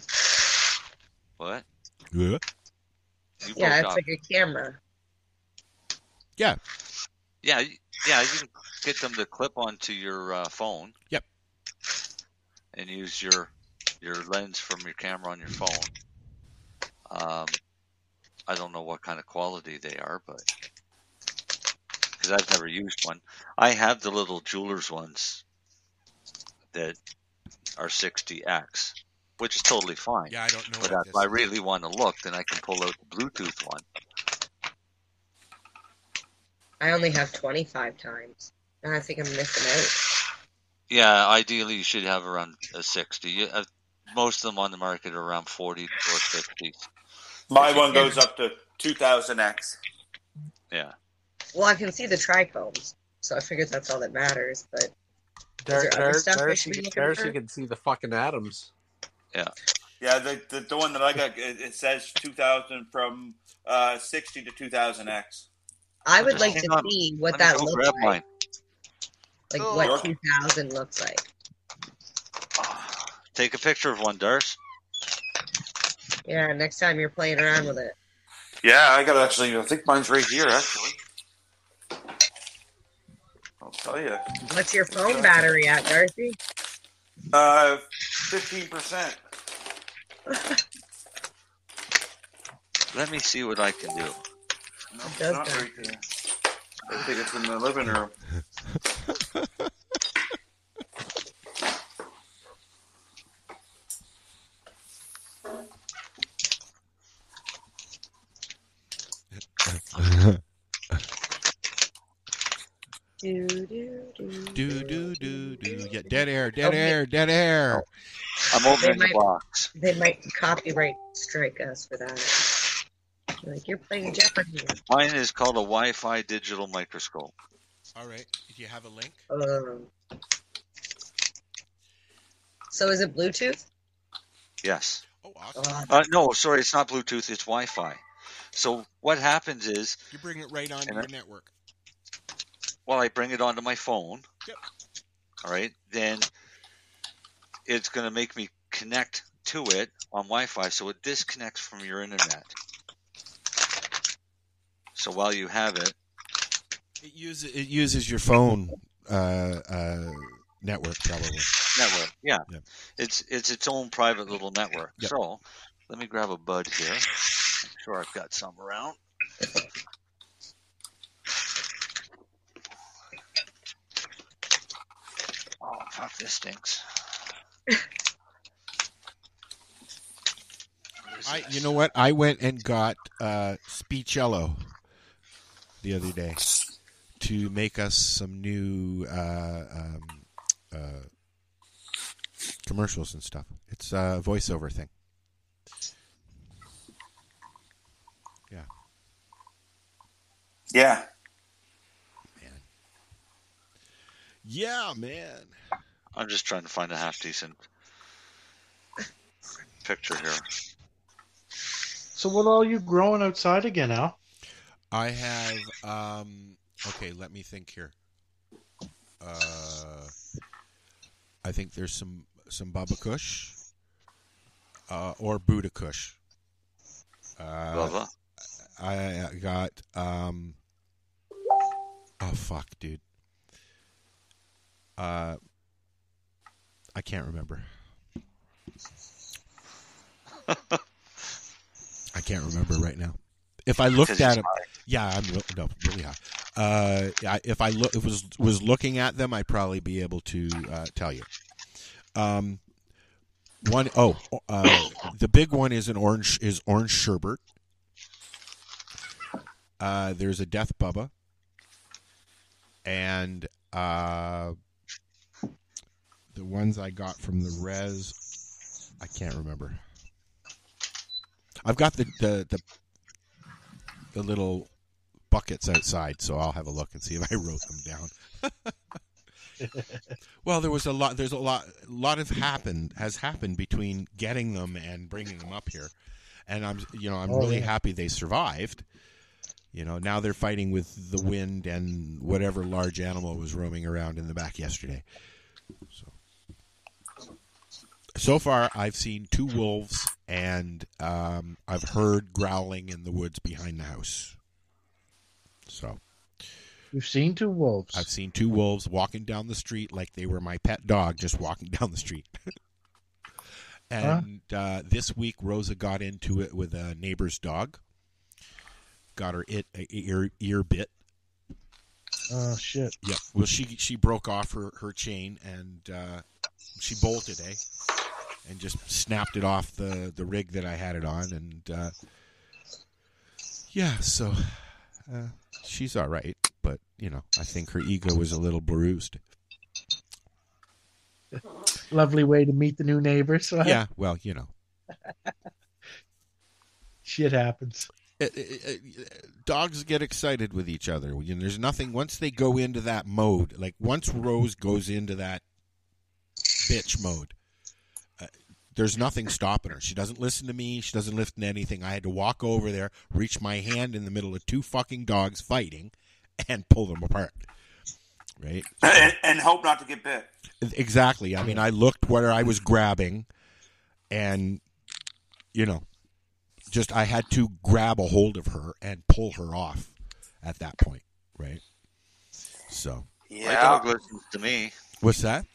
What? Yeah. Yeah, it's like a camera. Yeah. Yeah. You can get them to clip onto your phone. Yep. And use your lens from your camera on your phone. I don't know what kind of quality they are, but because I've never used one. I have the little jeweler's ones that are 60x, which is totally fine. Yeah, I don't know. But if I really want to look, then I can pull out the Bluetooth one. I only have 25 times, and I think I'm missing out. Yeah, ideally you should have around a 60. Most of them on the market are around 40 or 50. My one goes up to 2000x. Yeah. Well, I can see the trichomes, so I figured that's all that matters. But is there other stuff I should be looking Darcy for? can see the fucking atoms. Yeah. Yeah, the one that I got, it says 2000 from 60 to 2000x. I would like to see what that looks like. Mine. Like what 2000 looks like. Take a picture of one, Darce. Yeah, next time you're playing around with it. Yeah, I got I think mine's right here, actually. I'll tell you. What's your phone battery at, Darcy? 15%. Let me see what I can do. No, it's not right there. I think it's in the living room. Do. Yeah, dead air. I'm opening the box. They might copyright strike us for that. Like, you're playing Jeopardy. Mine is called a Wi-Fi digital microscope. All right. Do you have a link? So is it Bluetooth? Yes. Oh, awesome. No, sorry, it's not Bluetooth. It's Wi-Fi. So what happens is you bring it right onto your network. Well, I bring it onto my phone. Yep. All right. Then it's going to make me connect to it on Wi-Fi, so it disconnects from your internet. So while you have it, it uses your phone network probably. Network, yeah. It's its own private little network. Yep. So let me grab a bud here. I'm sure I've got some around. Oh, fuck, this stinks. You know what? I went and got Speechello the other day to make us some new commercials and stuff. It's a voiceover thing. Yeah. Yeah. Man. Yeah, man. I'm just trying to find a half decent picture here. So what all you growing outside again, Al? I have okay, let me think here. I think there's some Baba Kush or Buddha Kush. Baba? I got oh fuck, dude. I can't remember. I can't remember right now. If I looked at them, yeah, I'm really high. If I was looking at them, I'd probably be able to tell you. The big one is orange sherbet. There's a Death Bubba, and the ones I got from the res, I can't remember. I've got the little buckets outside, so I'll have a look and see if I wrote them down. Well, there's a lot has happened between getting them and bringing them up here, and I'm really happy they survived. Now they're fighting with the wind and whatever large animal was roaming around in the back yesterday. So far, I've seen 2 wolves, and I've heard growling in the woods behind the house. So, you've seen 2 wolves? I've seen 2 wolves walking down the street like they were my pet dog, just walking down the street. And this week, Rosa got into it with a neighbor's dog. Got her ear bit. Oh, shit. Yeah. Well, she broke off her chain, and she bolted, and just snapped it off the rig that I had it on, and so she's all right, but I think her ego was a little bruised. Lovely way to meet the new neighbors. Yeah, well, shit happens. Dogs get excited with each other. There's nothing once they go into that mode. Like once Rose goes into that bitch mode, there's nothing stopping her. She doesn't listen to me. She doesn't listen to anything. I had to walk over there, reach my hand in the middle of 2 fucking dogs fighting, and pull them apart. Right? And hope not to get bit. Exactly. I mean, I looked where I was grabbing, and, just I had to grab a hold of her and pull her off at that point. Right? So. Yeah. My dog listens to me. What's that?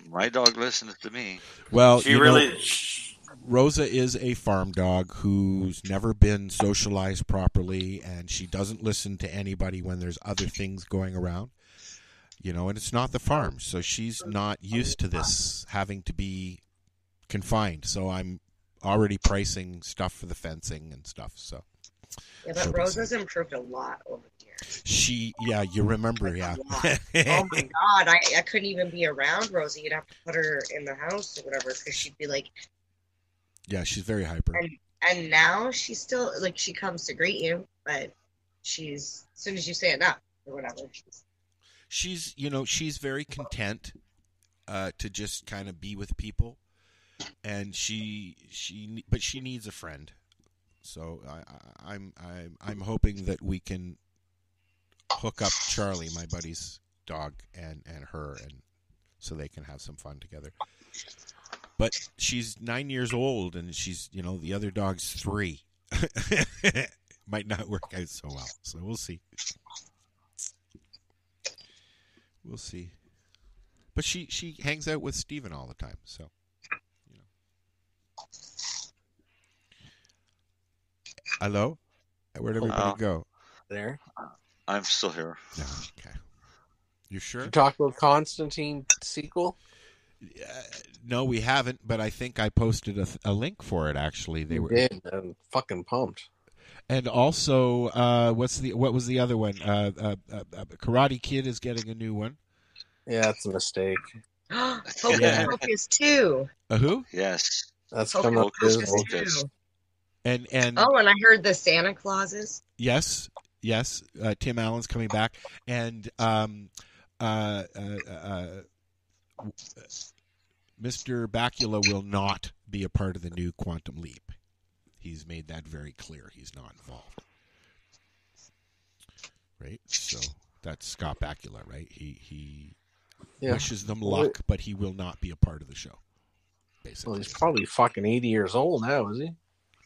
My dog listens to me. Well, Rosa is a farm dog who's never been socialized properly, and she doesn't listen to anybody when there's other things going around. And it's not the farm, so she's not used to this having to be confined. So I'm already pricing stuff for the fencing and stuff. So. Yeah, but Rosa's improved a lot over the years. You remember, Oh my God, I couldn't even be around Rosa. You'd have to put her in the house or whatever, because she'd be like. Yeah, she's very hyper. And now she's still like, she comes to greet you, but as soon as you say enough or whatever, she's very content to just kind of be with people, and but she needs a friend. So I'm hoping that we can hook up Charlie, my buddy's dog, and her, and so they can have some fun together. But she's 9 years old, and she's the other dog's 3. Might not work out so well. So we'll see. We'll see. But she hangs out with Steven all the time, so Hello? Where'd everybody go? There. I'm still here. Oh, okay. You sure? You talk about Constantine sequel? No, we haven't, but I think I posted a link for it, actually. They did. I'm fucking pumped. And also, what was the other one? Karate Kid is getting a new one. Yeah, that's a mistake. Hocus 2. Who? Yes. That's coming up. Hocus. And and I heard the Santa Clauses. Yes. Tim Allen's coming back, and Mr. Bakula will not be a part of the new Quantum Leap. He's made that very clear. He's not involved. Right? So that's Scott Bakula, right? He wishes them luck, but he will not be a part of the show. Basically. Well, he's probably fucking 80 years old now, is he?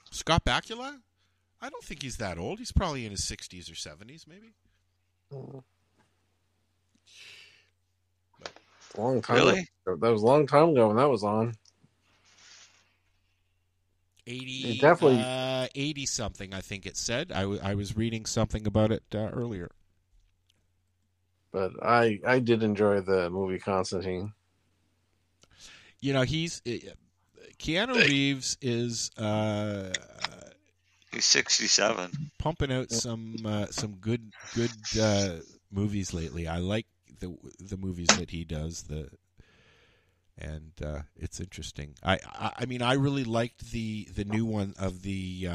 Scott Bakula? I don't think he's that old. He's probably in his 60s or 70s, maybe. Long time really? Ago. That was a long time ago when that was on. 80, definitely 80 something, I think it said. I was reading something about it earlier. But I did enjoy the movie Constantine. He's Keanu Reeves is he's 67, pumping out some good movies lately. I like the movies that he does. And it's interesting. I mean, I really liked the new one of the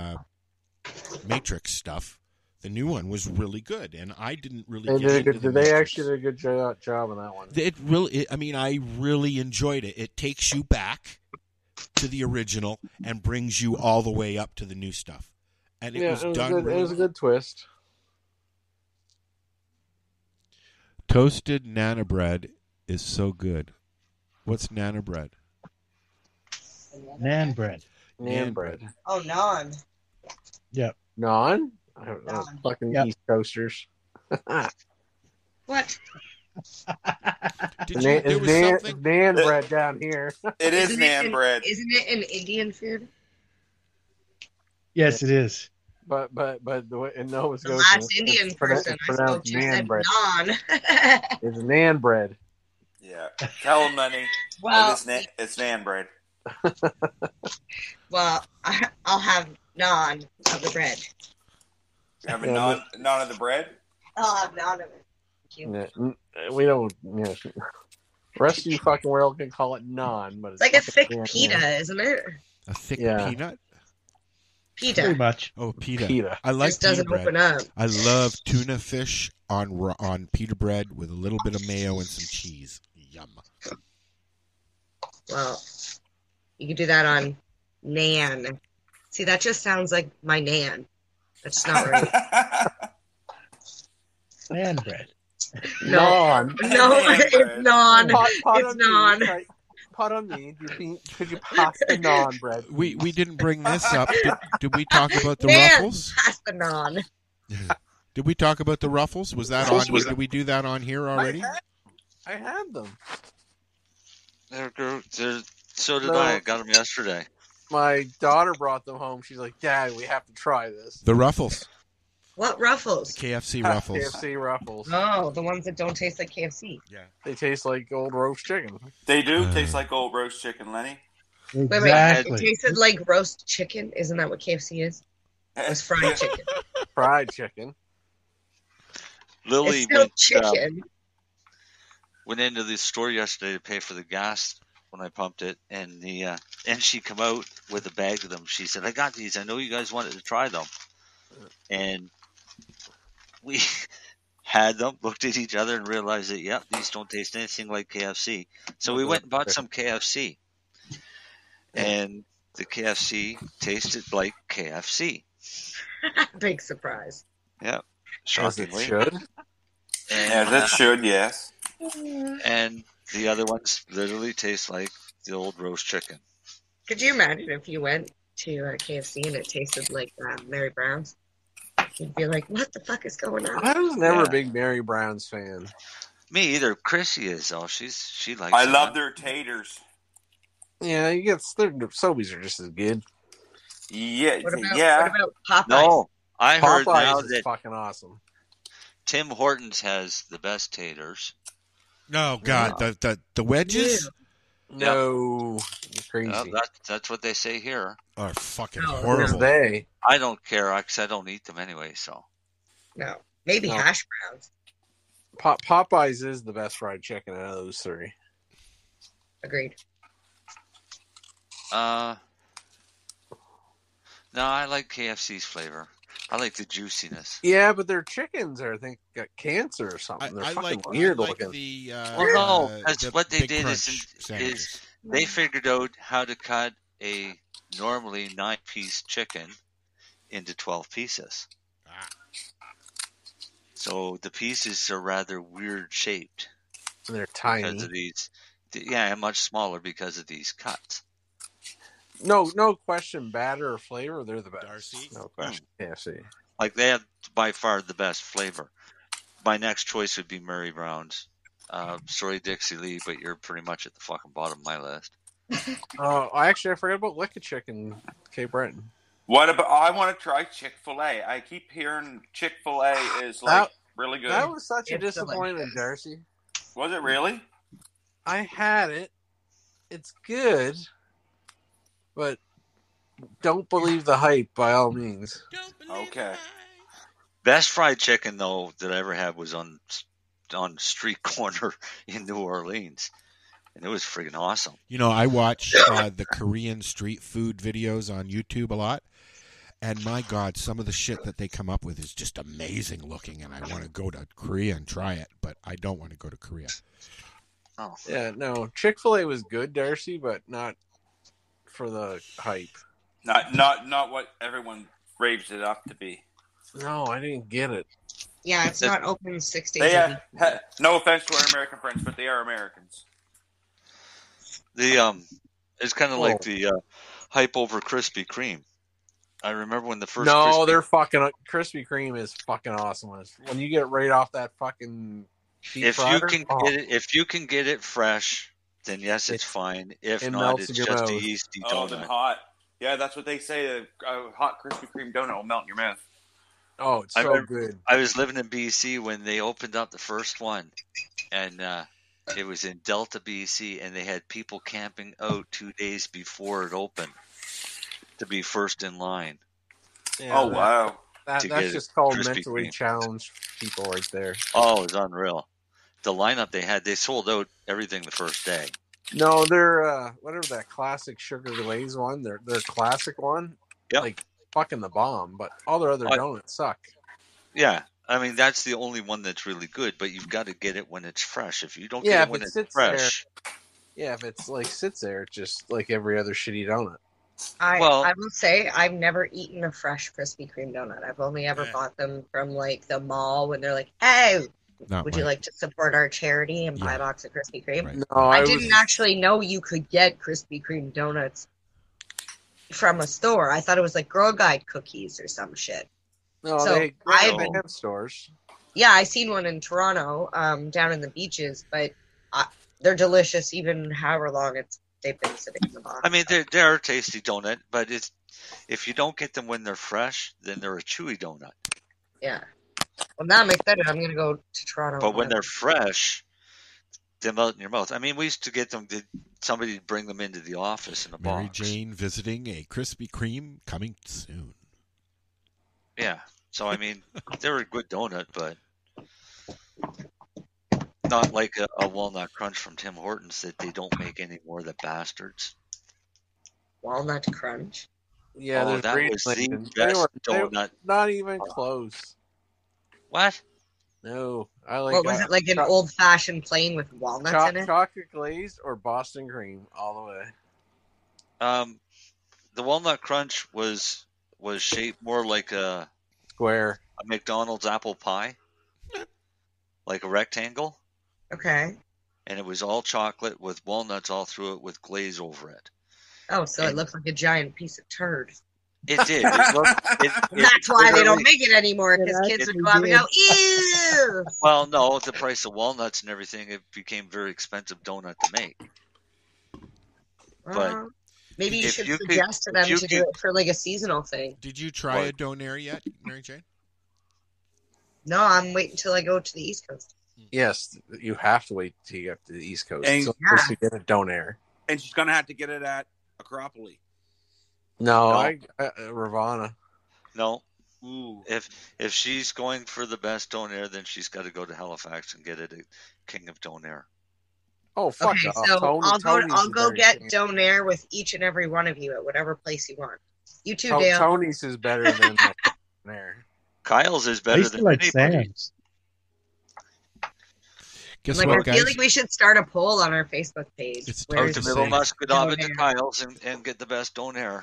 Matrix stuff, The new one was really good, and I didn't really They get did, into the they mysteries. actually did a good job on that one. I really enjoyed it. It takes you back to the original and brings you all the way up to the new stuff. And it was done good. really It was a good twist. Toasted Nana bread is so good. What's Nana bread? Nan bread. Nan bread. Oh, naan. Yep. Naan? I don't know. Fucking East Coasters. What? Nan bread down here. It is Nan bread. Isn't it an Indian food? Yes, it is. But the way in Nova Scotia, last Indian person I spoke to said naan. It's Nan bread. Yeah. Tell them, Lennie. Well, it's Nan bread. Well, I'll have naan of the bread. You have a naan of the bread? I'll have naan of it. Thank you. We don't. The rest of you fucking world can call it naan, but It's like a thick pita, isn't it? A thick peanut? Pita. Pretty much. Oh, pita. Pita. I like This doesn't pita bread. open up. I love tuna fish on pita bread with a little bit of mayo and some cheese. Yum. Well, you can do that on nan. See, that just sounds like my nan. That's not right. Nan bread. No, it's non. It's non. Pardon me. Could you pass the naan bread? We didn't bring this up. Did we talk about the Man, ruffles? pass the non. Did we talk about the ruffles? Was that on? Did we do that on here already? I had them. So did I. I got them yesterday. My daughter brought them home. She's like, Dad, we have to try this. The ruffles. What ruffles? KFC ruffles. KFC ruffles. Oh, the ones that don't taste like KFC. Yeah. They taste like old roast chicken. They do taste like old roast chicken, Lennie. Exactly. Wait, it tasted like roast chicken. Isn't that what KFC is? It's fried chicken. Fried chicken. Lily It's still chicken. went into the store yesterday to pay for the gas when I pumped it, and she come out with a bag of them. She said, "I got these. I know you guys wanted to try them." And we had them, looked at each other, and realized that, yep, these don't taste anything like KFC. So we went and bought some KFC. And the KFC tasted like KFC. Big surprise. Yeah. As it Shockingly. should. As it should, yes. And the other ones literally taste like the old roast chicken. Could you imagine if you went to KFC and it tasted like Mary Brown's? You'd be like, what the fuck is going on? I was never a big Mary Brown's fan. Me either. Chrissy is, though. She likes I them. love their taters. Yeah, you get their Sobeys are just as good. Yeah, What about Popeyes? No, I heard Popeyes now is that fucking awesome. Tim Hortons has the best taters. No, God, the wedges No, crazy. That's what they say here. are fucking Oh, horrible. They. I don't care because I don't eat them anyway. So No. Maybe No. hash browns. Popeyes is the best fried chicken out of those three. Agreed. no, I like KFC's flavor. I like the juiciness. Yeah, but their chickens are, I think, got cancer or something. They're fucking weird looking. Well, no, that's what they Big did Crunch is sandwiches. they figured out how to cut a normally 9-piece chicken into 12 pieces. So the pieces are rather weird shaped. They're tiny. Because of these, and much smaller because of these cuts. No question, batter or flavor, they're the best. Darcy? No question. KFC. Like they have by far the best flavor. My next choice would be Mary Brown's. Sorry, Dixie Lee, but you're pretty much at the fucking bottom of my list. Oh, I forgot about Lick a Chicken, Cape Breton. What about? I want to try Chick-fil-A. I keep hearing Chick-fil-A is really good. That was such a disappointment, Darcy. Was it really? I had it. It's good, but don't believe the hype by all means. Okay. Best fried chicken though that I ever had was on street corner in New Orleans, and it was freaking awesome. You know, I watch the Korean street food videos on YouTube a lot, And my God, some of the shit that they come up with is just amazing looking, and I want to go to Korea and try it, but I don't want to go to Korea. Oh. Yeah, no. Chick-fil-A was good, Darcy, but not for the hype. Not what everyone raves it up to be. No, I didn't get it. Yeah, it's not open 6 days a week. No offense to our American friends, but they are Americans. It's kind of like the hype over Krispy Kreme. I remember when the first. No, they're fucking Krispy Kreme is fucking awesome. When you get it right off that fucking. If you can get it fresh, then yes, it's fine. If not, it's just a yeasty donut. Then hot. Yeah, that's what they say. A hot Krispy Kreme donut will melt in your mouth. Oh, it's so good. I was living in BC when they opened up the first one, and it was in Delta, BC, and they had people camping out 2 days before it opened to be first in line. Yeah, wow. That's just called mentally challenged people right there. Oh, it's unreal. The lineup they had, they sold out everything the first day. No, they're whatever that classic sugar glaze one, their classic one, like fucking the bomb. But all their other donuts suck. Yeah, I mean that's the only one that's really good. But you've got to get it when it's fresh. If you don't get it when it's fresh, if it's like sits there, it's just like every other shitty donut. I will say I've never eaten a fresh Krispy Kreme donut. I've only ever bought them from like the mall when they're like, "Hey, would you like to support our charity and buy a box of Krispy Kreme?" Right. No, I didn't actually know you could get Krispy Kreme donuts from a store. I thought it was like Girl Guide cookies or some shit. No, so they have stores. Yeah, I seen one in Toronto, down in the beaches, but they're delicious even however long they've been sitting in the box. I mean, they're a tasty donut, but if you don't get them when they're fresh, then they're a chewy donut. Yeah. Well, now I'm excited. I'm going to go to Toronto. But when they're fresh, they melt in your mouth. I mean, we used to get them. Somebody would bring them into the office in a box. Marijane visiting a Krispy Kreme coming soon. Yeah. So, I mean, they're a good donut, but not like a Walnut Crunch from Tim Hortons that they don't make anymore, the bastards. Walnut Crunch? Yeah, that was the best donut. Not even close. What? No, I like. What was it, like an old-fashioned plain with walnuts in it? Chocolate glazed or Boston cream, all the way. The Walnut Crunch was shaped more like a square, a McDonald's apple pie, like a rectangle. Okay. And it was all chocolate with walnuts all through it with glaze over it. Oh, so it looked like a giant piece of turd. It did. That's why they don't make it anymore, because kids would go out and go, ew! Well, no, with the price of walnuts and everything, it became a very expensive donut to make. But maybe you should suggest to them to do it for like a seasonal thing. Did you try a donair yet, Marijane? No, I'm waiting until I go to the East Coast. Yes, you have to wait till you get to the East Coast to get a donair. And she's going to have to get it at Acropolis. No. Ravana. No. Ooh. If she's going for the best donair, then she's got to go to Halifax and get it at King of Donair. Oh, fuck okay, off. So I'll go get donair with each and every one of you at whatever place you want. You too, Dale. Tony's is better than donair. Kyle's is better than like anybody. Sam's. Guess like, what, I guys? feel like we should start a poll on our Facebook page. It's Go to Middle Muscadava to donair? Kyle's and get the best donair.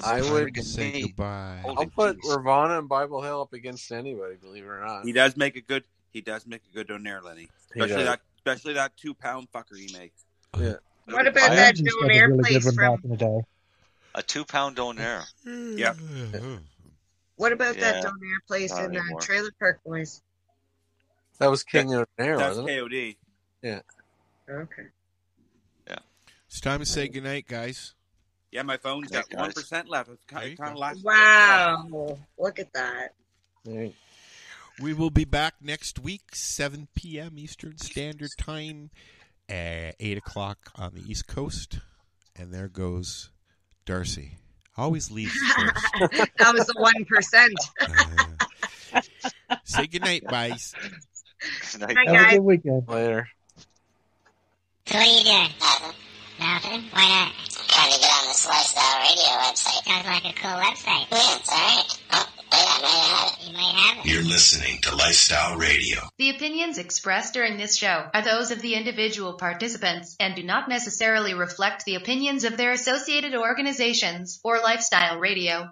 I would say goodbye. I'll put Ravana and Bible Hill up against anybody, believe it or not. He does make a good donair, Lenny. Especially that 2-pound fucker he makes. Yeah. What about that donair really place good one from? back in the day. A 2-pound donair. Yep. What about that donair place not in anymore. Trailer Park Boys? That was King of Donair, That's wasn't it? KOD. Yeah. Okay. Yeah. It's time to say goodnight, guys. Yeah, my phone's got 1% left. It's kind of last. Wow. Look at that. Right. We will be back next week, 7 p.m. Eastern Standard Time, 8 o'clock on the East Coast. And there goes Darcy. Always leaves first. That was the 1%. Say goodnight, guys. Good night. Night, Have a guys. good weekend. Later. So what are you doing? Nothing. Nothing? Why not? Trying to get on the Lifestyle Radio website. Sounds like a cool website. Yeah, it's alright. Oh, wait, I might have it. You might have it. You're listening to Lifestyle Radio. The opinions expressed during this show are those of the individual participants and do not necessarily reflect the opinions of their associated organizations or Lifestyle Radio.